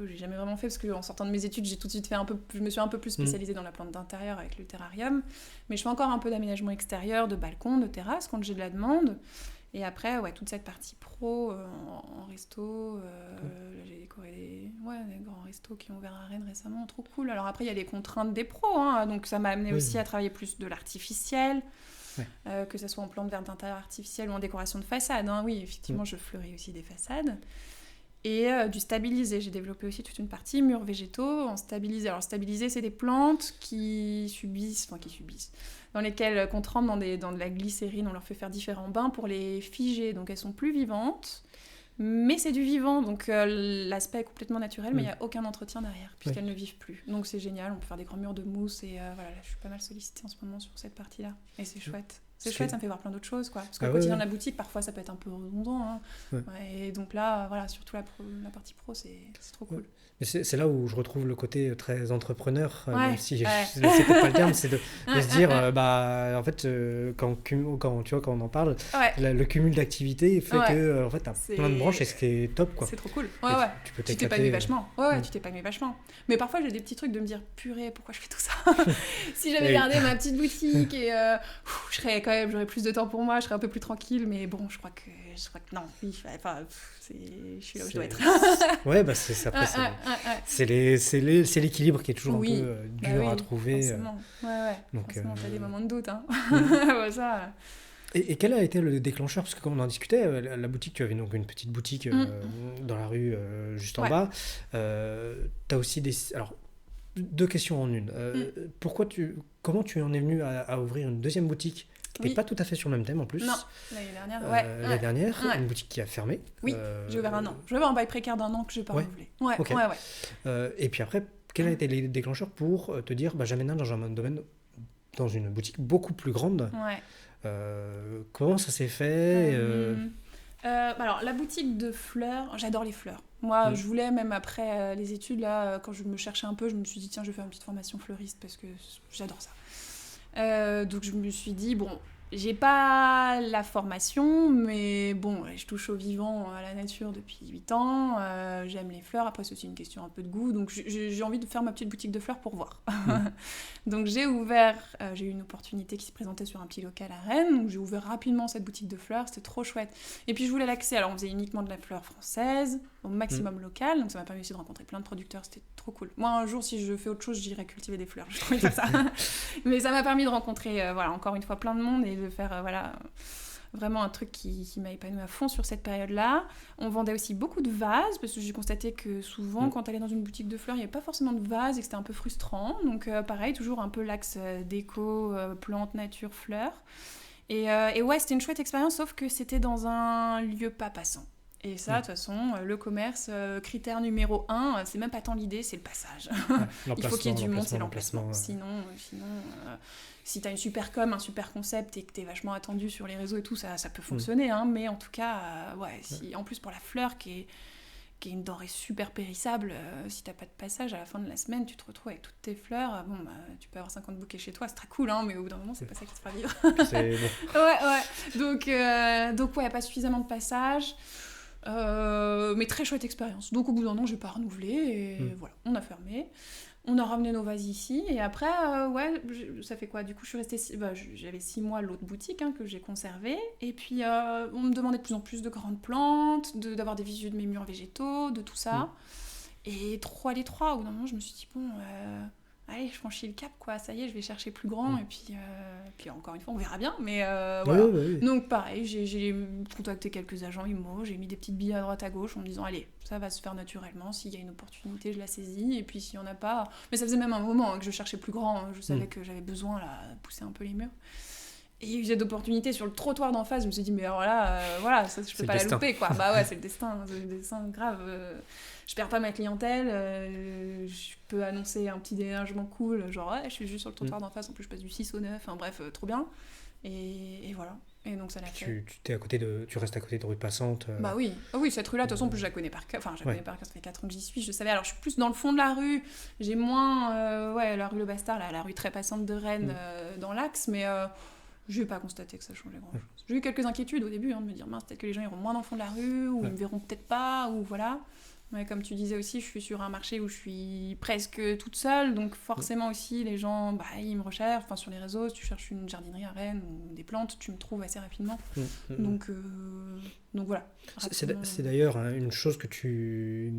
j'ai jamais vraiment fait, parce qu'en sortant de mes études, j'ai tout de suite je me suis un peu plus spécialisée dans la plante d'intérieur avec le terrarium, mais je fais encore un peu d'aménagement extérieur, de balcon, de terrasse, quand j'ai de la demande. Et après, toute cette partie pro en resto, j'ai décoré des grands restos qui ont ouvert à Rennes récemment, trop cool. Alors après, il y a les contraintes des pros, donc ça m'a amené aussi à travailler plus de l'artificiel, que ce soit en plantes vertes d'intérieur artificielles ou en décoration de façade. Oui, effectivement, je fleuris aussi des façades. Et du stabilisé, j'ai développé aussi toute une partie murs végétaux en stabilisé. Alors stabilisé, c'est des plantes qui subissent, dans lesquelles qu'on trempe dans de la glycérine, on leur fait faire différents bains pour les figer, donc elles sont plus vivantes, mais c'est du vivant, donc l'aspect est complètement naturel, mais il n'y a aucun entretien derrière, puisqu'elles ne vivent plus. Donc c'est génial, on peut faire des grands murs de mousse, et là, je suis pas mal sollicitée en ce moment sur cette partie-là, et c'est chouette. C'est chouette, ça me fait voir plein d'autres choses, parce qu'au quotidien de la boutique, parfois ça peut être un peu redondant, et donc là, surtout la partie pro, c'est trop cool. Mais c'est là où je retrouve le côté très entrepreneur, même si c'est peut-être pas le terme, c'est de se dire, en fait, quand on en parle, le cumul d'activités fait que, en fait, t'as plein de branches, et ce qui est top, quoi. C'est trop cool. Tu t'épanouis vachement. Tu t'épanouis vachement. Mais parfois, j'ai des petits trucs de me dire, purée, pourquoi je fais tout ça ? Si j'avais gardé ma petite boutique, et j'aurais plus de temps pour moi, je serais un peu plus tranquille, mais bon, je crois que non, je suis là où je dois être. C'est l'équilibre qui est toujours un peu dur à trouver. Forcément. Donc, t'as des moments de doute. Et quel a été le déclencheur? Parce que comme on en discutait, la boutique, tu avais donc une petite boutique dans la rue juste en Ouais. bas. Tu as aussi des... Alors, deux questions en une. Mm. Comment tu en es venu à ouvrir une deuxième boutique qui n'était Oui. pas tout à fait sur le même thème en plus? Non, l'année dernière, ouais. L'année dernière, Ouais. une boutique qui a fermé. Oui, j'ai ouvert un an. J'avais un bail précaire d'1 an que j'ai pas Ouais. renouvelé. Ouais, Ok. ouais. Et puis après, quel a été les déclencheurs pour te dire, bah, j'aménage dans un domaine, dans une boutique beaucoup plus grande? Ouais. Comment ça s'est fait? Alors, la boutique de fleurs, j'adore les fleurs. Moi, Mm. je voulais, même après les études, là, quand je me cherchais un peu, je me suis dit, tiens, je vais faire une petite formation fleuriste parce que j'adore ça. Donc, je me suis dit, bon, j'ai pas la formation, mais bon, je touche au vivant, à la nature depuis 8 ans. J'aime les fleurs. Après, c'est aussi une question un peu de goût. Donc, j'ai envie de faire ma petite boutique de fleurs pour voir. Donc, j'ai eu une opportunité qui se présentait sur un petit local à Rennes. Donc, j'ai ouvert rapidement cette boutique de fleurs. C'était trop chouette. Et puis, je voulais l'accès. Alors, on faisait uniquement de la fleur française, au maximum local. Donc, ça m'a permis aussi de rencontrer plein de producteurs. C'était trop cool. Moi, un jour, si je fais autre chose, j'irai cultiver des fleurs. Je trouvais ça. Mais ça m'a permis de rencontrer, voilà, encore une fois, plein de monde et de faire, voilà, vraiment un truc qui m'a épanoui à fond sur cette période-là. On vendait aussi beaucoup de vases, parce que j'ai constaté que souvent, quand t'allais dans une boutique de fleurs, il n'y avait pas forcément de vases et que c'était un peu frustrant. Donc, pareil, toujours un peu l'axe déco, plantes, nature, fleurs. Et ouais, c'était une chouette expérience, sauf que c'était dans un lieu pas passant. Et ça, de toute façon, le commerce, critère numéro 1, c'est même pas tant l'idée, c'est le passage. Il faut qu'il y ait du monde, c'est l'emplacement. Sinon si t'as une super com, un super concept et que t'es vachement attendu sur les réseaux et tout, ça peut fonctionner. Hein, mais en tout cas, si, en plus pour la fleur qui est une denrée super périssable, si t'as pas de passage, à la fin de la semaine, tu te retrouves avec toutes tes fleurs. Bon, bah, tu peux avoir 50 bouquets chez toi, c'est très cool, hein, mais au bout d'un moment, c'est pas ça qui te fera vivre. C'est bon. Ouais. Donc, pas suffisamment de passage. Mais très chouette expérience. Donc au bout d'un an, j'ai pas renouvelé et voilà, on a fermé. On a ramené nos vases ici et après, ça fait quoi? Du coup, je suis restée, j'avais 6 mois à l'autre boutique que j'ai conservée et puis on me demandait de plus en plus de grandes plantes, d'avoir des visus de mes murs végétaux, de tout ça. Et les trois, au bout d'un moment, je me suis dit bon, allez, je franchis le cap, quoi. Ça y est, je vais chercher plus grand et puis encore une fois, on verra bien. Mais voilà. Oui. Donc pareil, j'ai contacté quelques agents IMO, j'ai mis des petites billes à droite à gauche en me disant allez, ça va se faire naturellement. S'il y a une opportunité, je la saisis. Et puis s'il y en a pas, mais ça faisait même un moment que je cherchais plus grand. Je savais que j'avais besoin là de pousser un peu les murs. Et il y a eu cette opportunité sur le trottoir d'en face. Je me suis dit mais alors là, voilà, ça, je peux pas la louper, quoi. Bah ouais, c'est le destin grave. Je perds pas ma clientèle, je peux annoncer un petit déménagement cool, genre je suis juste sur le trottoir d'en face, en plus je passe du 6 au 9, enfin bref, trop bien. Et voilà. Et donc ça l'a fait. Tu restes à côté de rue passante. Bah oui, cette rue-là, de toute façon, en plus je la connais par cœur. Enfin, je la connais par cœur, ça fait 4 ans que j'y suis, je savais. Alors je suis plus dans le fond de la rue, j'ai moins, la rue Le Bastard, la rue très passante de Rennes, dans l'axe, mais je n'ai pas constaté que ça changeait grand-chose. J'ai eu quelques inquiétudes au début, de me dire mince, peut-être que les gens iront moins dans le fond de la rue, ou ils me verront peut-être pas, ou voilà. Ouais, comme tu disais aussi, je suis sur un marché où je suis presque toute seule, donc forcément aussi les gens, ils me recherchent. Enfin, sur les réseaux, si tu cherches une jardinerie à Rennes ou des plantes, tu me trouves assez rapidement. Donc voilà. C'est d'ailleurs une chose que tu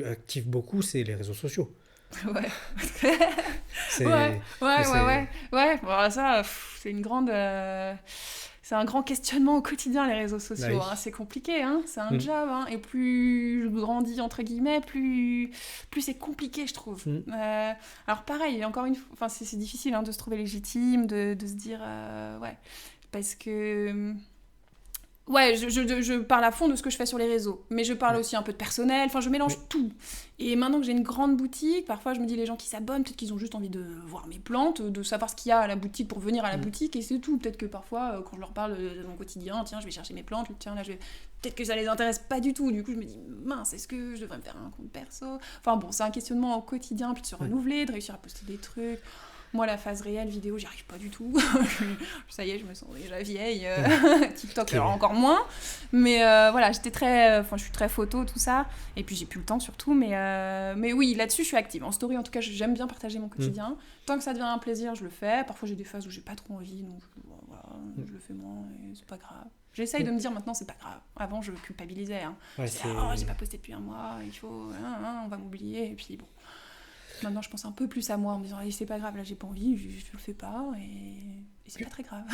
actives beaucoup, c'est les réseaux sociaux. Ouais. Ouais. Bon, ça, c'est une grande. C'est un grand questionnement au quotidien, les réseaux sociaux. C'est compliqué, c'est un job. Et plus je grandis, entre guillemets, plus c'est compliqué, je trouve. Alors pareil, encore une fois, c'est difficile de se trouver légitime, de se dire... parce que... Ouais, je parle à fond de ce que je fais sur les réseaux, mais je parle aussi un peu de personnel, je mélange tout. Et maintenant que j'ai une grande boutique, parfois je me dis les gens qui s'abonnent, peut-être qu'ils ont juste envie de voir mes plantes, de savoir ce qu'il y a à la boutique pour venir à la boutique, et c'est tout. Peut-être que parfois, quand je leur parle de mon quotidien, tiens, je vais chercher mes plantes, tiens, là, peut-être que ça les intéresse pas du tout. Du coup, je me dis, mince, est-ce que je devrais me faire un compte perso? Enfin bon, c'est un questionnement au quotidien, puis de se renouveler, de réussir à poster des trucs. Moi, la phase réelle vidéo, j'y arrive pas du tout. Ça y est, je me sens déjà vieille. TikTok, alors encore moins. Mais voilà, je suis très photo, tout ça. Et puis, j'ai plus le temps surtout. Mais oui, là-dessus, je suis active. En story, en tout cas, j'aime bien partager mon quotidien. Tant que ça devient un plaisir, je le fais. Parfois, j'ai des phases où j'ai pas trop envie. Donc, voilà, je le fais moins et c'est pas grave. J'essaye de me dire maintenant, c'est pas grave. Avant, je culpabilisais. J'ai pas posté depuis un mois. Il faut... on va m'oublier. Et puis, bon... Maintenant, je pense un peu plus à moi en me disant, allez, c'est pas grave, là, j'ai pas envie, je le fais pas, et c'est pas très grave.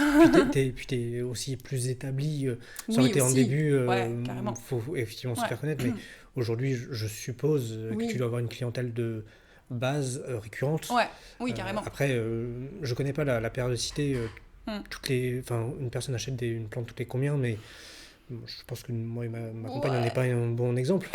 Puis t'es aussi plus établi. Ça aurait Oui, été en aussi. début, Ouais, carrément. faut effectivement se Ouais. faire connaître, mais aujourd'hui, je suppose que Oui. tu dois avoir une clientèle de base récurrente. Ouais, oui, carrément. Après, je connais pas la périodicité. Mm. Une personne achète une plante toutes les combien, mais je pense que moi et ma compagne, on Ouais. n'est pas un bon exemple.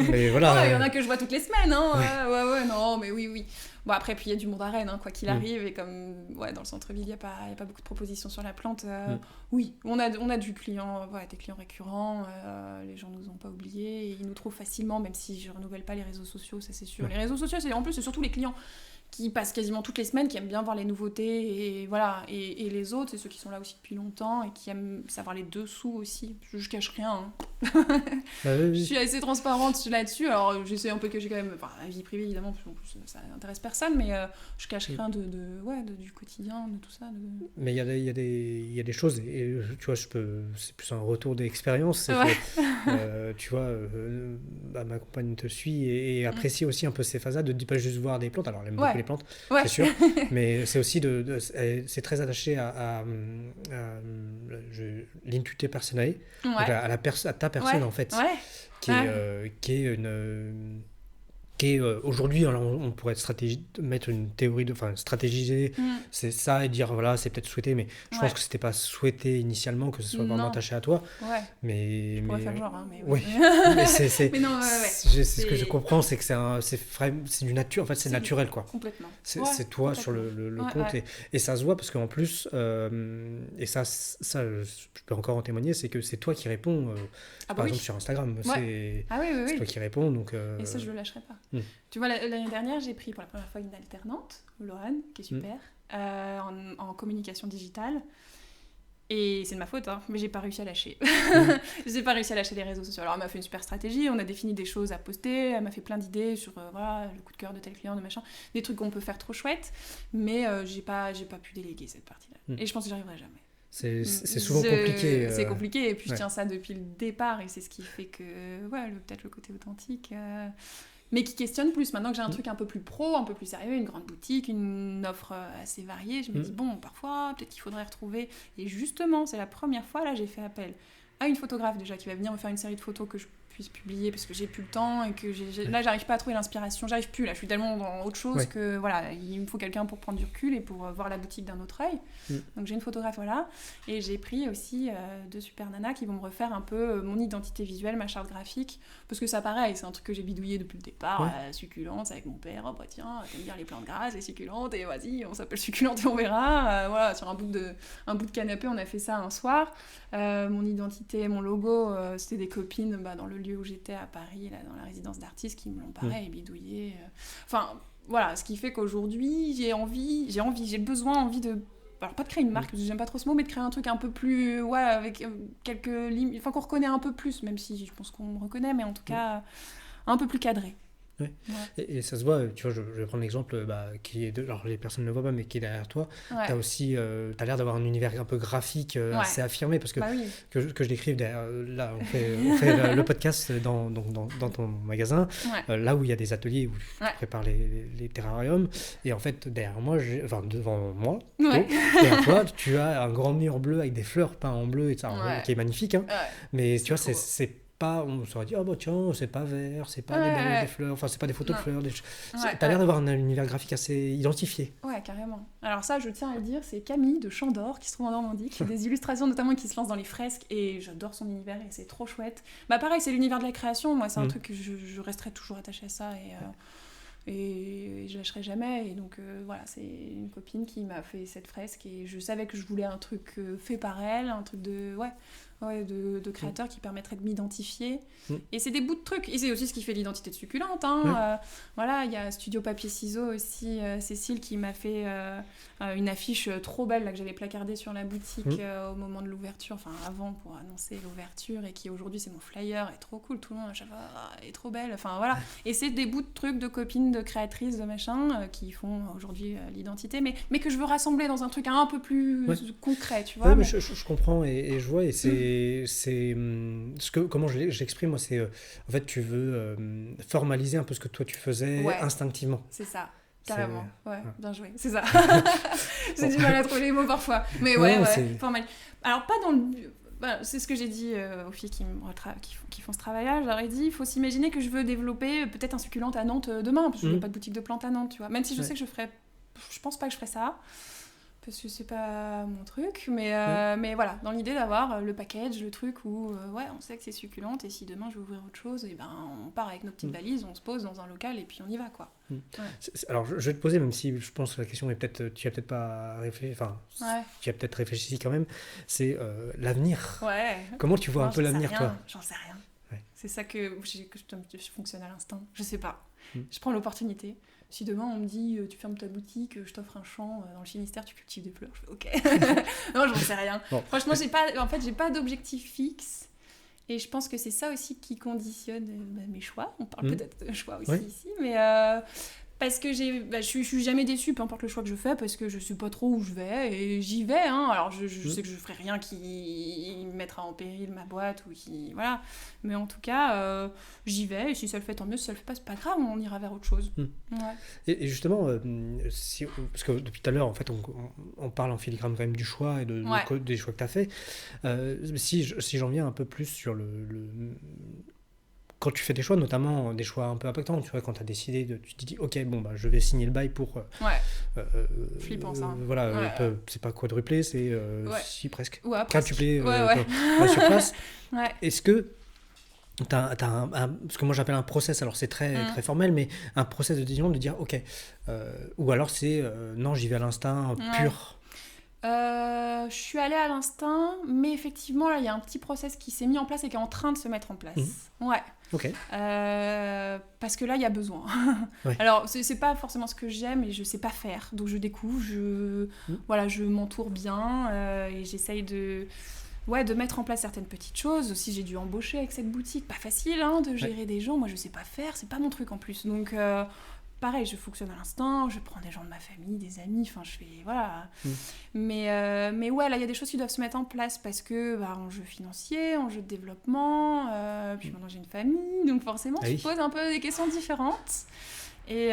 Mais voilà. Il y en a que je vois toutes les semaines, hein. Ouais, non, mais oui. Bon, après, puis il y a du monde à Rennes, hein, quoi qu'il arrive, et comme dans le centre-ville, il n'y a pas beaucoup de propositions sur la plante. Oui, on a des clients récurrents, les gens nous ont pas oubliés, et ils nous trouvent facilement, même si je renouvelle pas les réseaux sociaux, ça c'est sûr. Ouais. Les réseaux sociaux, c'est surtout les clients qui passent quasiment toutes les semaines, qui aiment bien voir les nouveautés, et voilà. Et les autres, c'est ceux qui sont là aussi depuis longtemps, et qui aiment savoir les dessous aussi. Je cache rien, hein. Je suis assez transparente là-dessus, alors j'essaie un peu de cacher quand même, la vie privée évidemment, parce qu'en plus ça n'intéresse personne, mais je cache rien du quotidien, de tout ça. Mais il y a des choses, et tu vois, c'est plus un retour d'expérience, c'est Ouais. que, tu vois, ma compagne te suit et apprécie aussi un peu ces phases-là, de ne pas juste voir des plantes, alors elle aime beaucoup les plantes, c'est sûr, mais c'est aussi c'est très attaché à l'intuition personnelle, donc à ta personne en fait, qui est aujourd'hui, alors on pourrait mettre une théorie stratégiser, c'est ça, et dire voilà, c'est peut-être souhaité, mais je pense que c'était pas souhaité initialement que ce soit vraiment attaché à toi. Je pourrais faire genre, hein, mais oui. Mais c'est mais non, ce que je comprends, c'est que c'est du nature, en fait, c'est naturel, quoi. Complètement. C'est toi sur le compte, et ça se voit parce qu'en plus, et ça je peux encore en témoigner, c'est que c'est toi qui réponds, par exemple sur Instagram, c'est toi qui réponds, donc et ça je le lâcherai pas. Tu vois, l'année dernière, j'ai pris pour la première fois une alternante, Laurane, qui est super, en communication digitale. Et c'est de ma faute, hein, mais j'ai pas réussi à lâcher. J'ai pas réussi à lâcher les réseaux sociaux. Alors elle m'a fait une super stratégie, on a défini des choses à poster, elle m'a fait plein d'idées sur le coup de cœur de tel client, de machin, des trucs qu'on peut faire trop chouettes, mais j'ai pas pu déléguer cette partie-là. Et je pense que j'y arriverai jamais. C'est souvent compliqué. C'est compliqué, et puis je tiens ça depuis le départ, et c'est ce qui fait que, peut-être le côté authentique... mais qui questionne plus. Maintenant que j'ai un truc un peu plus pro, un peu plus sérieux, une grande boutique, une offre assez variée, je me dis, bon, parfois, peut-être qu'il faudrait retrouver... Et justement, c'est la première fois, là, j'ai fait appel à une photographe, déjà, qui va venir me faire une série de photos que je puisse publier, parce que j'ai plus le temps, et que là, j'arrive pas à trouver l'inspiration, j'arrive plus, là, je suis tellement dans autre chose que, voilà, il me faut quelqu'un pour prendre du recul et pour voir la boutique d'un autre œil. Donc j'ai une photographe, voilà, et j'ai pris aussi deux super nanas qui vont me refaire un peu mon identité visuelle, ma charte graphique, parce que ça, pareil, c'est un truc que j'ai bidouillé depuis le départ, succulente, avec mon père, oh bah tiens, t'aimes bien les plantes grasses, les succulentes, et vas-y, on s'appelle succulente et on verra, voilà, sur un bout de canapé, on a fait ça un soir. Mon identité, mon logo, c'était des copines dans le lieu où j'étais à Paris, là, dans la résidence d'artistes, qui me l'ont pareil bidouillé. Enfin, voilà, ce qui fait qu'aujourd'hui, j'ai envie de... Alors, pas de créer une marque, parce que j'aime pas trop ce mot, mais de créer un truc un peu plus... avec quelques limites... Enfin, qu'on reconnaît un peu plus, même si je pense qu'on me reconnaît, mais en tout cas, un peu plus cadré. Ouais. Et ça se voit, tu vois, je vais prendre l'exemple qui est alors les personnes ne le voient pas, mais qui est derrière toi. T'as aussi, t'as l'air d'avoir un univers un peu graphique assez affirmé, parce que que je décrive derrière, là on fait le podcast dans ton magasin, là où il y a des ateliers où tu prépares les terrariums, et en fait devant moi, derrière toi, tu as un grand mur bleu avec des fleurs peintes en bleu, et ça, qui est magnifique, hein. Mais tu vois, c'est pas, on se dit, oh bah tiens, c'est pas vert, c'est pas des fleurs, enfin c'est pas des photos de fleurs. T'as l'air d'avoir un univers graphique assez identifié. Ouais, carrément. Alors ça, je tiens à le dire, c'est Camille de Chandor, qui se trouve en Normandie, qui fait des illustrations notamment, qui se lance dans les fresques, et j'adore son univers, et c'est trop chouette. Bah pareil, c'est l'univers de la création, moi c'est un truc que je resterai toujours attachée à ça, et je lâcherai jamais, et donc voilà, c'est une copine qui m'a fait cette fresque, et je savais que je voulais un truc fait par elle, un truc de créateur qui permettrait de m'identifier. Et c'est des bouts de trucs. Et c'est aussi ce qui fait l'identité de succulente. Voilà, il y a Studio Papier Ciseaux aussi, Cécile, qui m'a fait une affiche trop belle là, que j'avais placardée sur la boutique au moment de l'ouverture, enfin avant, pour annoncer l'ouverture, et qui aujourd'hui c'est mon flyer, est trop cool, tout le monde est trop belle. Enfin voilà. Et c'est des bouts de trucs de copines, de créatrices, de machin, qui font aujourd'hui l'identité, mais que je veux rassembler dans un truc un peu plus concret, tu vois. Mais je comprends, et je vois, et c'est comment j'exprime, moi, c'est en fait, tu veux formaliser un peu ce que toi tu faisais instinctivement. C'est ça. Carrément, ouais, bien joué, c'est ça. J'ai Bon. du mal à trouver les mots parfois. Mais formal. Alors, pas dans le... Bah, c'est ce que j'ai dit aux filles qui font ce travail-là. J'aurais dit, il faut s'imaginer que je veux développer peut-être un succulente à Nantes demain, parce que je n'ai pas de boutique de plantes à Nantes, tu vois. Même si je sais que je pense pas que je ferais ça, parce que c'est pas mon truc. Mais voilà, dans l'idée d'avoir le package, le truc où, on sait que c'est succulente, et si demain je veux ouvrir autre chose, et ben on part avec nos petites valises, on se pose dans un local, et puis on y va, quoi. Ouais. Alors, je vais te poser, même si je pense que la question est peut-être, tu as peut-être pas réfléchi, enfin, tu as peut-être réfléchi quand même, c'est l'avenir. Ouais. Comment tu vois un peu l'avenir, toi? J'en sais rien. Ouais. C'est ça que je fonctionne à l'instinct. Je sais pas. Je prends l'opportunité. Si demain on me dit tu fermes ta boutique, je t'offre un champ dans le Finistère, tu cultives des fleurs, je fais ok. Non, j'en sais rien. Bon. Franchement, j'ai pas d'objectif fixe. Et je pense que c'est ça aussi qui conditionne mes choix. On parle peut-être de choix aussi ici, mais parce que je suis jamais déçue, peu importe le choix que je fais, parce que je sais pas trop où je vais, et j'y vais. Hein. Alors je sais que je ferai rien qui mettra en péril ma boîte, ou qui... Voilà. Mais en tout cas, j'y vais, et si ça le fait, tant mieux. Si ça le fait pas, c'est pas grave, on ira vers autre chose. Ouais. Et justement, parce que depuis tout à l'heure, en fait, on parle en filigrane quand même du choix et des choix que tu as fait. Si j'en viens un peu plus sur quand tu fais des choix, notamment des choix un peu impactants, tu vois, quand tu as décidé, tu te dis, ok, bon, bah, je vais signer le bail pour... flippant, ça. Voilà, c'est pas quadruplé, c'est si, presque. Ouais, quintuplé la surface. Ouais. Est-ce que t'as ce que moi j'appelle un process, alors c'est très formel, mais un process de décision de dire, ok, ou alors c'est, non, j'y vais à l'instinct pur. Je suis allée à l'instinct, mais effectivement, là, il y a un petit process qui s'est mis en place et qui est en train de se mettre en place. Ouais. Ok. Parce que là, il y a besoin. Alors, c'est pas forcément ce que j'aime et je sais pas faire. Donc, je découvre, je m'entoure bien et j'essaye de mettre en place certaines petites choses. Aussi, j'ai dû embaucher avec cette boutique. Pas facile de gérer des gens. Moi, je sais pas faire. C'est pas mon truc en plus. Donc... pareil, je fonctionne à l'instant, je prends des gens de ma famille, des amis, enfin je fais... Voilà. Mais ouais, là, il y a des choses qui doivent se mettre en place parce que, enjeu financier, enjeu de développement, puis maintenant j'ai une famille, donc forcément, tu te poses un peu des questions différentes. Et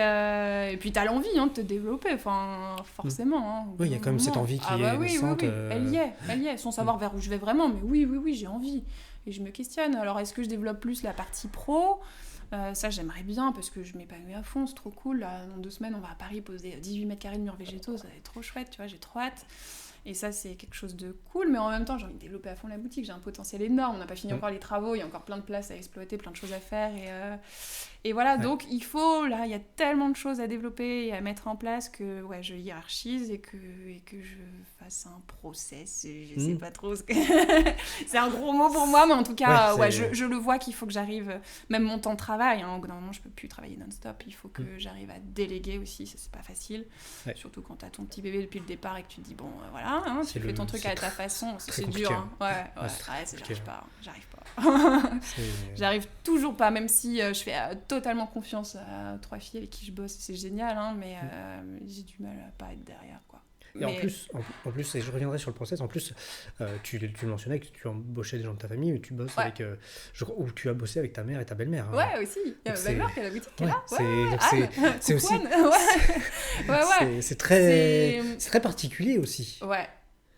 puis t'as l'envie de te développer, enfin, forcément. Oui, il y a quand même cette envie qui est naissante. Oui. Elle y est, sans savoir vers où je vais vraiment, mais oui, j'ai envie. Et je me questionne, alors est-ce que je développe plus la partie pro ? Ça j'aimerais bien parce que je m'épanouis à fond, c'est trop cool. Là, dans 2 semaines on va à Paris poser 18 mètres carrés de murs végétaux, ça va être trop chouette, tu vois, j'ai trop hâte. Et ça c'est quelque chose de cool, mais en même temps j'ai envie de développer à fond la boutique, j'ai un potentiel énorme, on n'a pas fini encore les travaux, il y a encore plein de place à exploiter, plein de choses à faire et voilà, donc il y a tellement de choses à développer et à mettre en place que je hiérarchise et que je fasse un process, je sais pas trop ce que... c'est un gros mot pour moi, mais en tout cas je le vois qu'il faut que j'arrive, même mon temps de travail, au bout d'un moment je peux plus travailler non-stop, il faut que j'arrive à déléguer aussi, ça c'est pas facile, surtout quand t'as ton petit bébé depuis le départ et que tu te dis bon voilà, tu fais ton truc à ta façon, c'est dur, j'arrive pas. J'arrive toujours pas, même si je fais totalement confiance à 3 filles avec qui je bosse, c'est génial, mais j'ai du mal à pas être derrière, quoi. Et en plus, et je reviendrai sur le process, en plus, tu le mentionnais que tu embauchais des gens de ta famille, mais tu bosses avec, ou tu as bossé avec ta mère et ta belle-mère. Ouais, aussi. Il y a ma belle-mère qui a la boutique qui est là. C'est aussi... C'est très particulier aussi.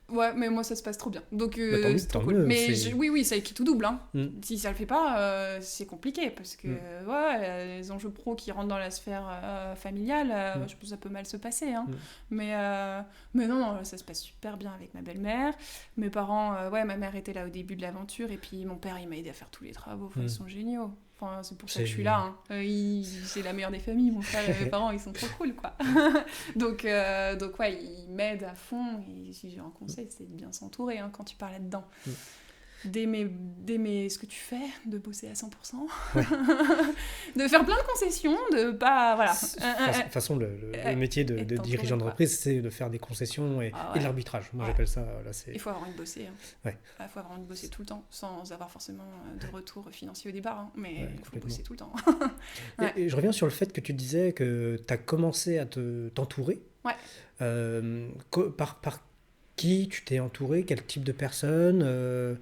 Ouais, mais moi ça se passe trop bien. Donc c'est trop tant cool. mieux, mais oui, ça écrit tout double. Si ça le fait pas, c'est compliqué parce que les enjeux pro qui rentrent dans la sphère familiale, je pense que ça peut mal se passer. Mais non, ça se passe super bien avec ma belle-mère. Mes parents, ma mère était là au début de l'aventure et puis mon père il m'a aidé à faire tous les travaux. Ils sont géniaux. Enfin, c'est pour ça que je suis là. C'est la meilleure des familles, mon frère et mes parents, ils sont trop cool, quoi. donc ils m'aident à fond. Et si j'ai un conseil, c'est de bien s'entourer quand tu pars là-dedans. D'aimer ce que tu fais, de bosser à 100%, de faire plein de concessions, de pas... Voilà. De toute façon, le métier de dirigeant d'entreprise, c'est de faire des concessions et de l'arbitrage. Moi, j'appelle ça... Il faut avoir envie de bosser. Il faut avoir envie de bosser tout le temps, sans avoir forcément de retour financier au départ. Mais il faut bosser tout le temps. Et je reviens sur le fait que tu disais que tu as commencé à t'entourer. Par qui tu t'es entouré? Quel type de personnes?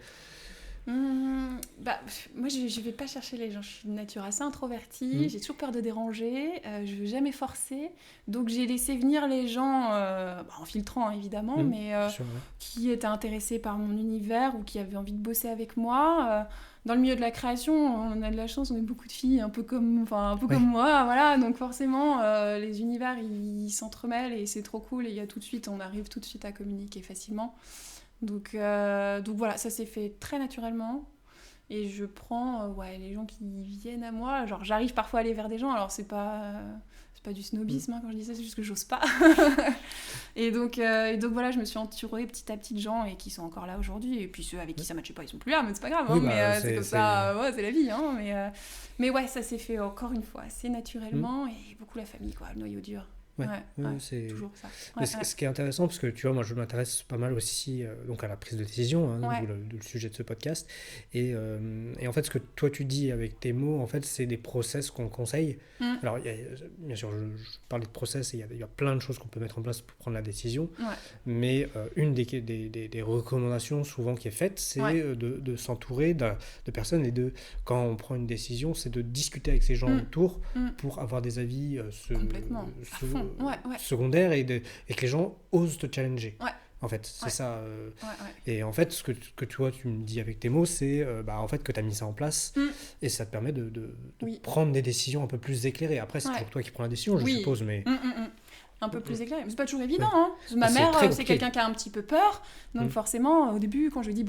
Moi, je vais pas chercher les gens. Je suis de nature assez introvertie. J'ai toujours peur de déranger. Je veux jamais forcer. Donc, j'ai laissé venir les gens, en filtrant, hein, évidemment, mais Sûr, ouais. qui étaient intéressés par mon univers ou qui avaient envie de bosser avec moi. Dans le milieu de la création, on a de la chance, on est beaucoup de filles, un peu comme moi, voilà. Donc, forcément, les univers, ils s'entremêlent et c'est trop cool. Et il y a tout de suite, on arrive tout de suite à communiquer facilement. Donc voilà, ça s'est fait très naturellement. Et je prends les gens qui viennent à moi. Genre, j'arrive parfois à aller vers des gens. Alors, c'est pas du snobisme hein, quand je dis ça, c'est juste que j'ose pas. et donc voilà, je me suis entourée petit à petit de gens et qui sont encore là aujourd'hui. Et puis ceux avec qui ça matchait pas, ils sont plus là, mais c'est pas grave. Oui, Hein, mais c'est comme c'est... ça, c'est la vie. Hein, mais ouais, ça s'est fait encore une fois assez naturellement. Et beaucoup la famille, quoi, le noyau dur. Ouais, c'est toujours ça. Mais ce qui est intéressant, parce que tu vois, moi je m'intéresse pas mal aussi donc à la prise de décision, hein, d'où le sujet de ce podcast. Et en fait, ce que toi tu dis avec tes mots, en fait, c'est des process qu'on conseille. Alors, bien sûr, je parlais de process et il y a plein de choses qu'on peut mettre en place pour prendre la décision. Mais une des recommandations souvent qui est faite, c'est de s'entourer de personnes et quand on prend une décision, c'est de discuter avec ces gens autour pour avoir des avis complètement secondaires et que les gens osent te challenger. En fait, c'est ça. Et en fait, ce que tu me dis avec tes mots, c'est en fait, que tu as mis ça en place et ça te permet de prendre des décisions un peu plus éclairées. Après, c'est toujours toi qui prends la décision, je suppose. Mais... un peu plus éclairé. Mais c'est pas toujours évident. Hein. Ma mère, c'est quelqu'un qui a un petit peu peur. Donc forcément, au début, quand je lui dis,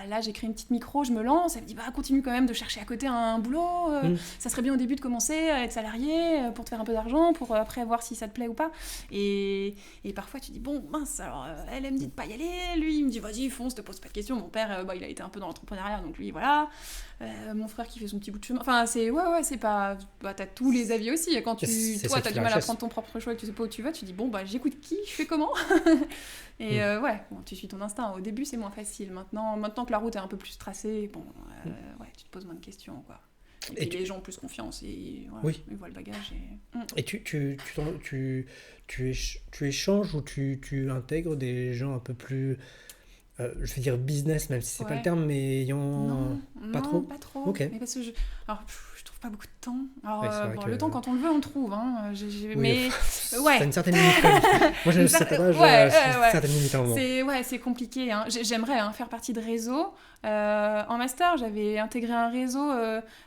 là, j'ai créé une petite micro, je me lance, elle me dit, continue quand même de chercher à côté un boulot. Ça serait bien au début de commencer à être salarié pour te faire un peu d'argent, pour après voir si ça te plaît ou pas. Et parfois, tu dis, mince, alors elle me dit de pas y aller. Lui, il me dit, vas-y, fonce, te pose pas de questions. Mon père, il a été un peu dans l'entrepreneuriat, donc lui, voilà. Mon frère qui fait son petit bout de chemin. Enfin, c'est pas. T'as tous les avis aussi. Et quand toi, t'as du mal à prendre ton propre choix et que tu sais pas où tu vas, tu dis j'écoute qui, je fais comment. Et tu suis ton instinct. Au début, c'est moins facile. Maintenant que la route est un peu plus tracée, tu te poses moins de questions, quoi. Et puis les gens ont plus confiance et ils voient le bagage. Et tu échanges ou tu intègres des gens un peu plus. Je vais dire business, même si c'est pas le terme, mais ayant pas trop. Okay. Mais parce que je trouve pas beaucoup de temps. Alors, le temps, quand on le veut, on le trouve. Hein. Mais t'as une certaine limite. Moi, j'ai cet âge, une certaine limite à un moment. C'est compliqué. Hein. J'aimerais faire partie de réseaux. En master, j'avais intégré un réseau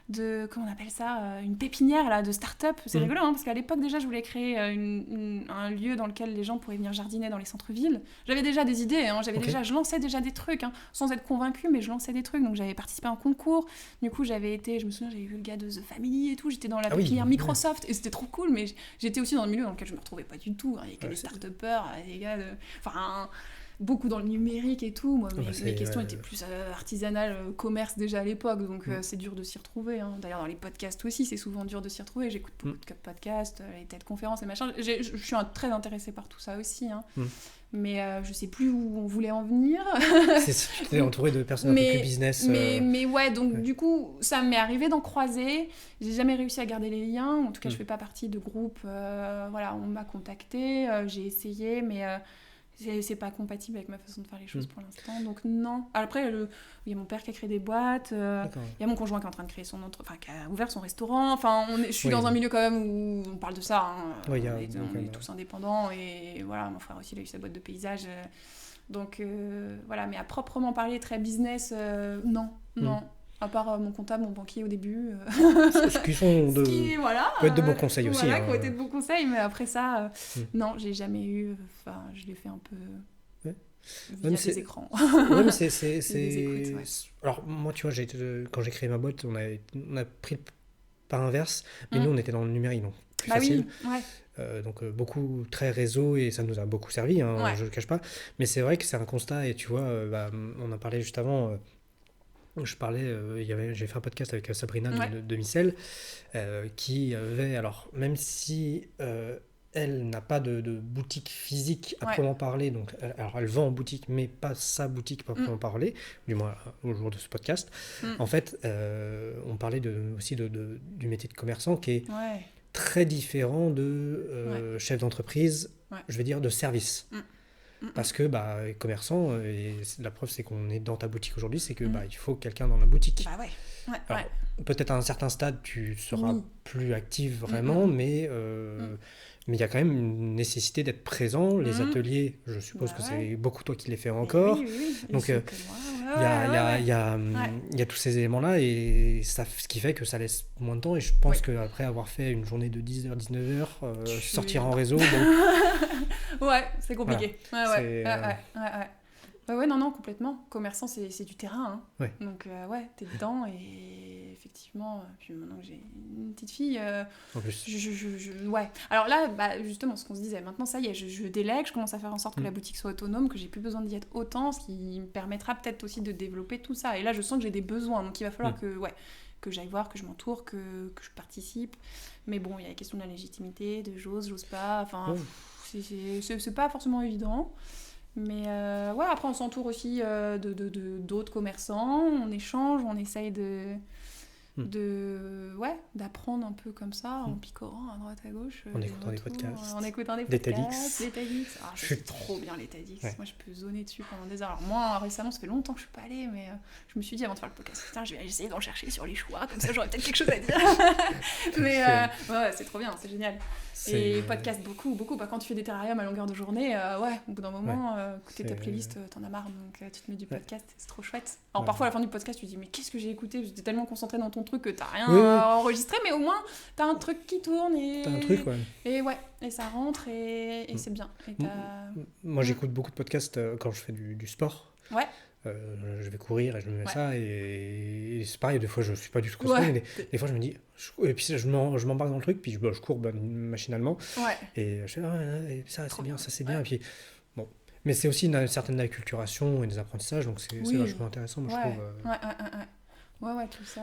de, comment on appelle ça, une pépinière là, de start-up. C'est rigolo, hein, parce qu'à l'époque, déjà, je voulais créer un lieu dans lequel les gens pourraient venir jardiner dans les centres-villes. J'avais déjà des idées. Hein. Je lançais déjà des trucs, hein, sans être convaincue, mais je lançais des trucs. Donc, j'avais participé à un concours. Du coup, je me souviens, j'avais vu le gars de The Family et tout. J'étais dans la pépinière Microsoft et c'était trop cool, mais j'étais aussi dans le milieu dans lequel je me retrouvais pas du tout. Il y a que des start-upers, des gars beaucoup dans le numérique et tout. Moi, mes questions étaient plus artisanales, commerce déjà à l'époque, donc c'est dur de s'y retrouver. Hein. D'ailleurs, dans les podcasts aussi, c'est souvent dur de s'y retrouver. J'écoute beaucoup de podcasts, les TED conférences et machin. Je suis très intéressée par tout ça aussi. Hein. Mais je sais plus où on voulait en venir. Tu t'es entouré de personnes un peu plus business. Du coup, ça m'est arrivé d'en croiser. J'ai jamais réussi à garder les liens. En tout cas, je fais pas partie de groupes. On m'a contacté, j'ai essayé, mais c'est pas compatible avec ma façon de faire les choses pour l'instant. Donc non. Après, il y a mon père qui a créé des boîtes. Il y a mon conjoint qui est en train de créer qui a ouvert son restaurant. Enfin, je suis dans un milieu quand même où on parle de ça. Hein. On est tous indépendants. Et voilà, mon frère aussi, il a eu sa boîte de paysage. Donc mais à proprement parler, très business, non. À part mon comptable, mon banquier au début. Ce qui sont peut être de bons conseils aussi. Voilà, qui ont été de bons conseils, mais après ça, non, j'ai jamais eu. Enfin, je l'ai fait un peu via des écrans. Mais c'est... Alors, moi, tu vois, quand j'ai créé ma boîte, on a pris le pas inverse, mais nous, on était dans le numérique, donc plus facile. Donc, beaucoup, très réseau, et ça nous a beaucoup servi, hein, je ne le cache pas. Mais c'est vrai que c'est un constat, et tu vois, on en parlait juste avant. J'ai fait un podcast avec Sabrina de Micelle qui avait, alors même si elle n'a pas de boutique physique à proprement parler, donc elle vend en boutique mais pas sa boutique à proprement parler, du moins au jour de ce podcast. En fait, on parlait aussi du métier de commerçant qui est très différent de chef d'entreprise, je vais dire de service. Parce que commerçant, et la preuve c'est qu'on est dans ta boutique aujourd'hui, c'est que il faut quelqu'un dans la boutique. Bah ouais. Alors, peut-être à un certain stade tu seras plus active vraiment, mais il y a quand même une nécessité d'être présent. Les ateliers, je suppose que c'est beaucoup toi qui les fais encore. Oui. Donc il y a tous ces éléments-là, et ça, ce qui fait que ça laisse moins de temps. Et je pense qu'après avoir fait une journée de 10h, 19h, sortir en réseau... ouais, c'est compliqué. Voilà. Non, complètement. Commerçant, c'est du terrain. Hein. Donc, t'es dedans, et effectivement, puis maintenant que j'ai une petite fille, en plus. Alors là, justement, ce qu'on se disait, maintenant, ça y est, je délègue, je commence à faire en sorte que la boutique soit autonome, que j'ai plus besoin d'y être autant, ce qui me permettra peut-être aussi de développer tout ça. Et là, je sens que j'ai des besoins, donc il va falloir que j'aille voir, que je m'entoure, que je participe. Mais bon, il y a la question de la légitimité, de j'ose pas, enfin, c'est pas forcément évident. Mais après on s'entoure aussi d'autres commerçants, on échange, on essaye d'apprendre un peu comme ça, en picorant à droite à gauche. En écoutant des podcasts. En écoutant des podcasts. Des TEDx. Ah, c'est trop bien les TEDx. Moi je peux zoner dessus pendant des heures. Alors moi récemment, ça fait longtemps que je suis pas allée, mais je me suis dit avant de faire le podcast, putain, je vais essayer d'en chercher sur les choix, comme ça j'aurais peut-être quelque chose à dire. Mais c'est trop bien, c'est génial. Et podcast beaucoup. Quand tu fais des terrariums à longueur de journée, au bout d'un moment, écouter ta playlist, t'en as marre, donc tu te mets du podcast, c'est trop chouette. Alors parfois à la fin du podcast, tu te dis mais qu'est-ce que j'ai écouté, j'étais tellement concentrée dans ton truc que t'as rien enregistré, mais au moins t'as un truc qui tourne et t'as un truc, et ça rentre et c'est bien. Et moi j'écoute beaucoup de podcasts quand je fais du sport. Je vais courir et je me mets ça, et c'est pareil, des fois je suis pas du tout concentré, mais des fois je me dis, et puis je m'embarque dans le truc, puis je cours machinalement, et je fais ça c'est bien, ça c'est bien, et puis bon, mais c'est aussi une certaine acculturation et des apprentissages, donc c'est vachement intéressant, moi je trouve. Tout ça.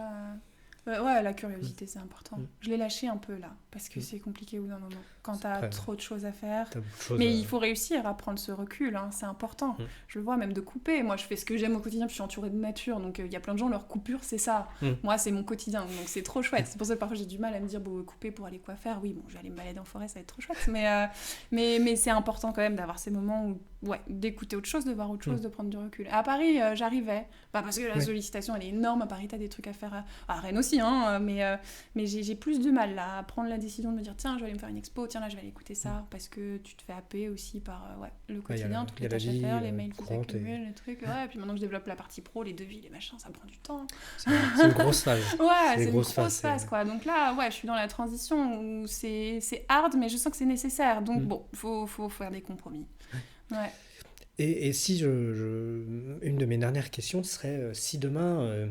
La curiosité, c'est important. Je l'ai lâché un peu là, parce que c'est compliqué au bout d'un moment. Quand t'as trop de choses à faire. Mais il faut réussir à prendre ce recul, hein, c'est important. Je le vois, même de couper. Moi, je fais ce que j'aime au quotidien, puis je suis entourée de nature. Donc, il y a plein de gens, leur coupure, c'est ça. Moi, c'est mon quotidien, donc c'est trop chouette. C'est pour ça que parfois j'ai du mal à me dire, couper pour aller quoi faire. Oui, bon, je vais aller me balader en forêt, ça va être trop chouette. Mais c'est important quand même d'avoir ces moments où, d'écouter autre chose, de voir autre chose, de prendre du recul. À Paris, j'arrivais. Parce que la sollicitation, elle est énorme. À Paris, t'as des trucs à faire. À Rennes aussi, hein, mais j'ai plus de mal là, à prendre la décision de me dire tiens, je vais aller me faire une expo, tiens là je vais aller écouter ça, parce que tu te fais happer aussi par le quotidien, toutes les tâches à faire, les mails qui s'accumulent, les trucs, et puis maintenant que je développe la partie pro, les devis, les machins, ça me prend du temps. C'est une grosse phase. C'est une grosse phase quoi. Donc là je suis dans la transition où c'est hard, mais je sens que c'est nécessaire, donc faut faire des compromis. Et si une de mes dernières questions serait si demain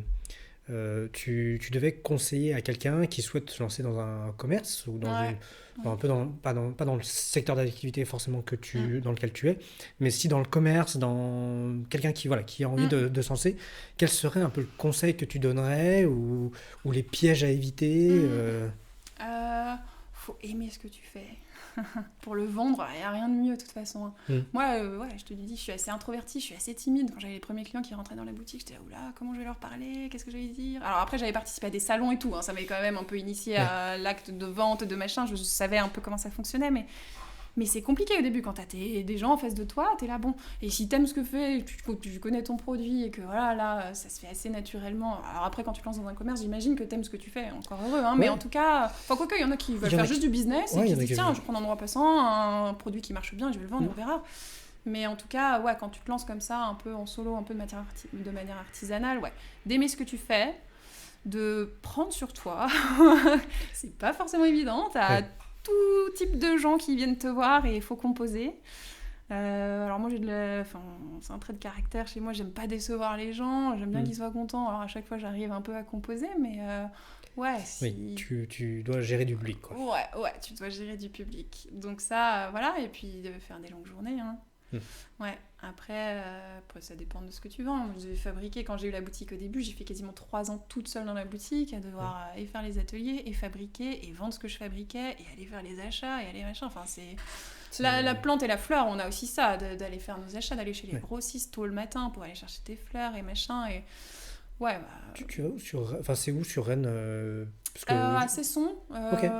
tu devais conseiller à quelqu'un qui souhaite se lancer dans un commerce ou dans un peu pas dans le secteur d'activité forcément dans lequel tu es, mais si dans le commerce, dans quelqu'un qui a envie de se lancer, quel serait un peu le conseil que tu donnerais, ou les pièges à éviter? Faut aimer ce que tu fais. Pour le vendre, il n'y a rien de mieux de toute façon. Moi, je te dis, je suis assez introvertie, je suis assez timide. Quand j'avais les premiers clients qui rentraient dans la boutique, j'étais là, oula, comment je vais leur parler, qu'est-ce que je vais dire. Alors après, j'avais participé à des salons et tout, ça m'avait quand même un peu initié à l'acte de vente, de machin, je savais un peu comment ça fonctionnait, mais c'est compliqué au début quand t'as des gens en face de toi, t'es là, bon, et si t'aimes ce que tu connais ton produit et que voilà, là, ça se fait assez naturellement. Alors après, quand tu te lances dans un commerce, j'imagine que t'aimes ce que tu fais, encore heureux, mais en tout cas, quoique, il y en a qui veulent faire juste du business et qui se disent, tiens, je prends un endroit passant, un produit qui marche bien, je vais le vendre, on verra. Mais en tout cas, quand tu te lances comme ça, un peu en solo, un peu de manière artisanale, d'aimer ce que tu fais, de prendre sur toi, c'est pas forcément évident, t'as tout type de gens qui viennent te voir et il faut composer. Alors moi c'est un trait de caractère chez moi, j'aime pas décevoir les gens, j'aime bien qu'ils soient contents, alors à chaque fois j'arrive un peu à composer, mais oui, tu dois gérer du public, quoi. Tu dois gérer du public, donc ça et puis de faire des longues journées, hein. Après ça dépend de ce que tu vends. J'ai fabriqué, quand j'ai eu la boutique au début, j'ai fait quasiment 3 ans toute seule dans la boutique, à devoir et faire les ateliers, et fabriquer, et vendre ce que je fabriquais, et aller faire les achats, et aller machin. Enfin, c'est... La plante et la fleur, on a aussi ça, d'aller faire nos achats, d'aller chez les grossistes tôt le matin pour aller chercher tes fleurs et machin, et... Tu vas où c'est où sur Rennes parce que... À Cesson,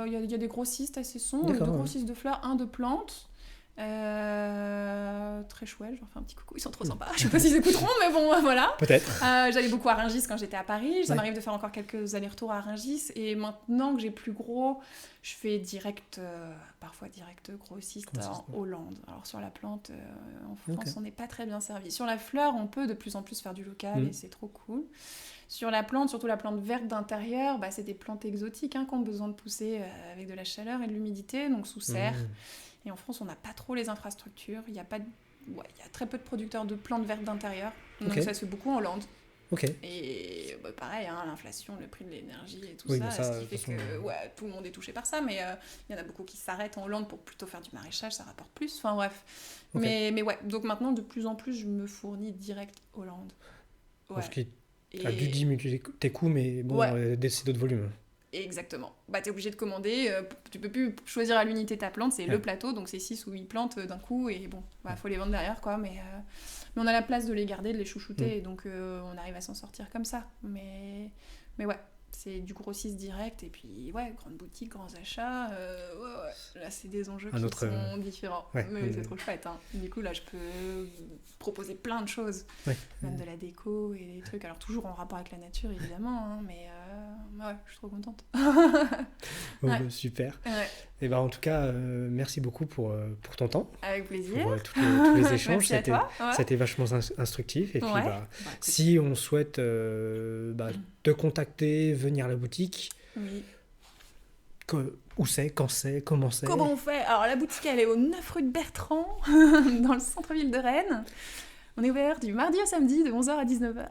il y a des grossistes à Cesson, 2 grossistes de fleurs, 1 de plantes. Très chouette, je leur fais un petit coucou, ils sont trop sympas. Je sais pas s'ils écouteront, mais bon, voilà. Peut-être. J'allais beaucoup à Rungis quand j'étais à Paris. Ça Ouais. m'arrive de faire encore quelques allers-retours à Rungis. Et maintenant que j'ai plus gros, je fais direct, parfois direct grossiste en Hollande. Alors sur la plante, en France, on n'est pas très bien servi. Sur la fleur, on peut de plus en plus faire du local et c'est trop cool. Sur la plante, surtout la plante verte d'intérieur, c'est des plantes exotiques qui ont besoin de pousser avec de la chaleur et de l'humidité, donc sous serre. Et en France, on n'a pas trop les infrastructures. Il y a très peu de producteurs de plantes vertes d'intérieur. Donc ça se fait beaucoup en Hollande. Et pareil, l'inflation, le prix de l'énergie et tout ça, ce qui fait que tout le monde est touché par ça. Mais il y en a beaucoup qui s'arrêtent en Hollande pour plutôt faire du maraîchage, ça rapporte plus. Enfin bref. Mais ouais, donc maintenant, de plus en plus, je me fournis direct Hollande. Ouais. Ce qui a dû diminuer tes coûts, mais bon, c'est d'autres volumes. Exactement. T'es obligé de commander, tu peux plus choisir à l'unité ta plante, c'est le plateau, donc c'est 6 ou 8 plantes d'un coup, et bon, faut les vendre derrière, quoi, mais on a la place de les garder, de les chouchouter, et donc on arrive à s'en sortir comme ça. Mais ouais, c'est du grossiste direct, et puis grande boutique, grands achats, là c'est des enjeux qui sont différents, mais c'est trop chouette, hein. Du coup là je peux proposer plein de choses, même de la déco et des trucs, alors toujours en rapport avec la nature évidemment, hein, mais je suis trop contente. Super. Et en tout cas, merci beaucoup pour ton temps. Avec plaisir. Pour tous les échanges. Merci à toi. C'était vachement instructif. Et puis, si on souhaite te contacter, venir à la boutique, où c'est, quand c'est, comment c'est? Comment on fait? Alors, la boutique, elle est au 9 rue de Bertrand, dans le centre-ville de Rennes. On est ouvert du mardi au samedi de 11h à 19h.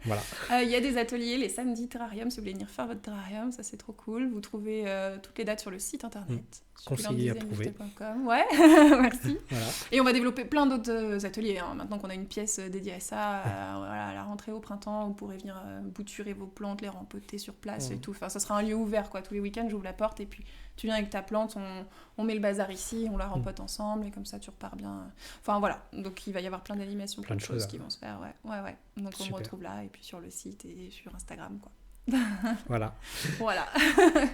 Voilà. Il y a des ateliers les samedis terrarium, si vous voulez venir faire votre terrarium, ça c'est trop cool. Vous trouvez toutes les dates sur le site internet. Conseiller approuvé. Ouais, merci. Voilà. Et on va développer plein d'autres ateliers. Hein. Maintenant qu'on a une pièce dédiée à ça, à la rentrée au printemps, vous pourrez venir bouturer vos plantes, les rempoter sur place et tout. Enfin, ça sera un lieu ouvert, quoi. Tous les week-ends, j'ouvre la porte et puis tu viens avec ta plante, on met le bazar ici, on la rempote ensemble et comme ça tu repars bien. Enfin voilà, donc il va y avoir plein d'animations, plein de choses qui vont se faire. Ouais. Donc on me retrouve là et puis sur le site et sur Instagram, quoi. Voilà.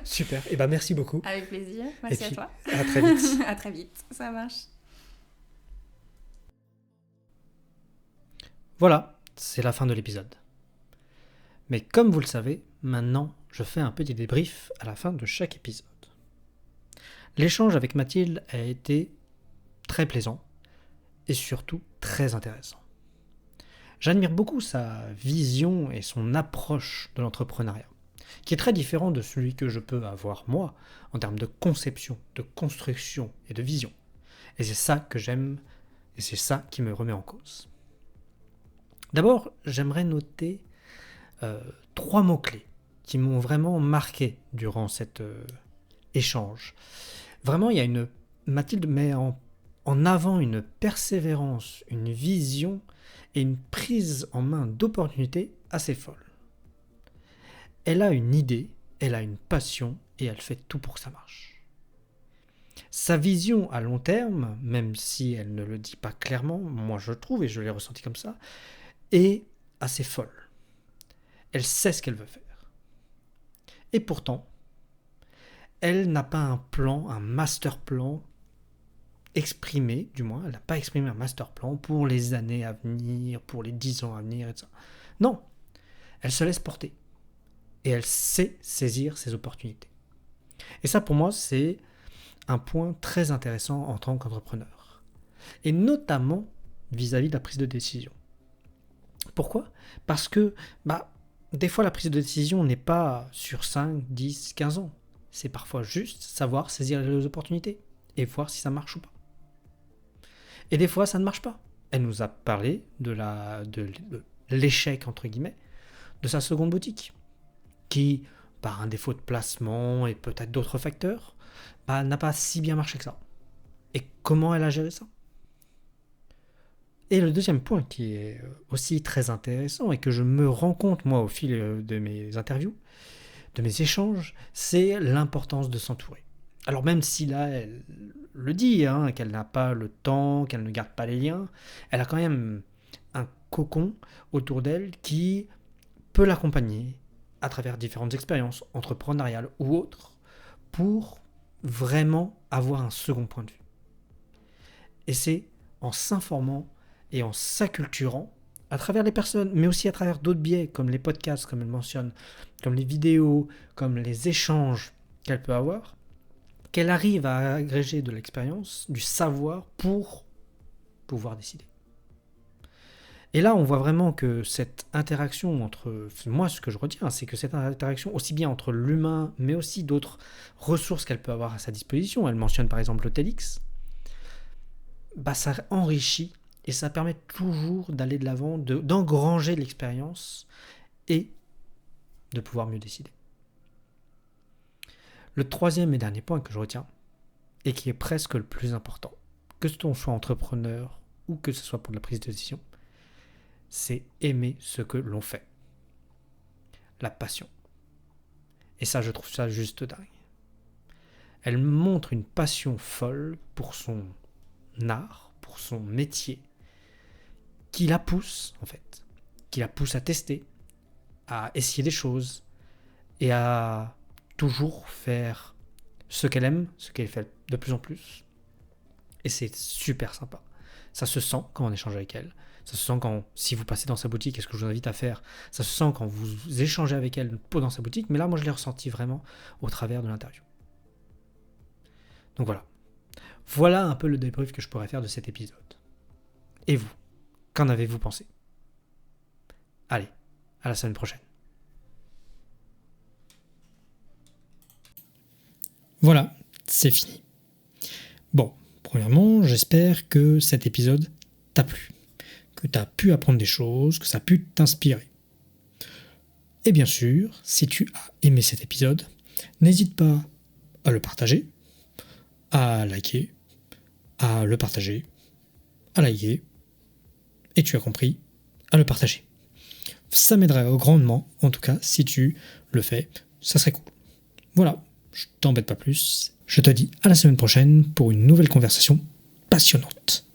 Super. Et merci beaucoup. Avec plaisir. Merci à toi. À très vite. À très vite. Ça marche. Voilà, c'est la fin de l'épisode. Mais comme vous le savez, maintenant, je fais un petit débrief à la fin de chaque épisode. L'échange avec Mathilde a été très plaisant et surtout très intéressant. J'admire beaucoup sa vision et son approche de l'entrepreneuriat, qui est très différent de celui que je peux avoir moi en termes de conception, de construction et de vision. Et c'est ça que j'aime et c'est ça qui me remet en cause. D'abord, j'aimerais noter 3 mots-clés qui m'ont vraiment marqué durant cet échange. Vraiment, il y a Mathilde met en avant une persévérance, une vision et une prise en main d'opportunités assez folle. Elle a une idée, elle a une passion et elle fait tout pour que ça marche. Sa vision à long terme, même si elle ne le dit pas clairement, moi je le trouve et je l'ai ressenti comme ça, est assez folle. Elle sait ce qu'elle veut faire. Et pourtant, elle n'a pas un plan, un master plan exprimé, du moins, elle n'a pas exprimé un master plan pour les années à venir, pour les 10 ans à venir, etc. Non, elle se laisse porter. Et elle sait saisir ses opportunités. Et ça, pour moi, c'est un point très intéressant en tant qu'entrepreneur. Et notamment vis-à-vis de la prise de décision. Pourquoi ? Parce que, des fois, la prise de décision n'est pas sur 5, 10, 15 ans. C'est parfois juste savoir saisir les opportunités et voir si ça marche ou pas. Et des fois, ça ne marche pas. Elle nous a parlé de l'échec, entre guillemets, de sa seconde boutique, qui, par un défaut de placement et peut-être d'autres facteurs, n'a pas si bien marché que ça. Et comment elle a géré ça ? Et le deuxième point qui est aussi très intéressant et que je me rends compte, moi, au fil de mes interviews, de mes échanges, c'est l'importance de s'entourer. Alors même si là, elle le dit, qu'elle n'a pas le temps, qu'elle ne garde pas les liens, elle a quand même un cocon autour d'elle qui peut l'accompagner à travers différentes expériences entrepreneuriales ou autres pour vraiment avoir un second point de vue. Et c'est en s'informant et en s'acculturant à travers les personnes, mais aussi à travers d'autres biais, comme les podcasts, comme elle mentionne, comme les vidéos, comme les échanges qu'elle peut avoir, qu'elle arrive à agréger de l'expérience, du savoir pour pouvoir décider. Et là, on voit vraiment que cette interaction entre... Moi, ce que je retiens, c'est que cette interaction, aussi bien entre l'humain, mais aussi d'autres ressources qu'elle peut avoir à sa disposition, elle mentionne par exemple le TEDx, ça enrichit et ça permet toujours d'aller de l'avant, d'engranger l'expérience et de pouvoir mieux décider. Le troisième et dernier point que je retiens, et qui est presque le plus important, que l'on soit entrepreneur ou que ce soit pour la prise de décision, c'est aimer ce que l'on fait. La passion. Et ça, je trouve ça juste dingue. Elle montre une passion folle pour son art, pour son métier, qui la pousse, en fait, qui la pousse à tester, à essayer des choses et à toujours faire ce qu'elle aime, ce qu'elle fait de plus en plus. Et c'est super sympa. Ça se sent quand on échange avec elle. Ça se sent quand, si vous passez dans sa boutique, et ce que je vous invite à faire, ça se sent quand vous échangez avec elle dans sa boutique. Mais là, moi, je l'ai ressenti vraiment au travers de l'interview. Donc voilà. Voilà un peu le débrief que je pourrais faire de cet épisode. Et vous, qu'en avez-vous pensé ? Allez, à la semaine prochaine. Voilà, c'est fini. Bon, premièrement, j'espère que cet épisode t'a plu, que tu as pu apprendre des choses, que ça a pu t'inspirer. Et bien sûr, si tu as aimé cet épisode, n'hésite pas à le partager, à liker, à le partager, à liker, et tu as compris, à le partager. Ça m'aiderait grandement, en tout cas, si tu le fais, ça serait cool. Voilà, je t'embête pas plus. Je te dis à la semaine prochaine pour une nouvelle conversation passionnante.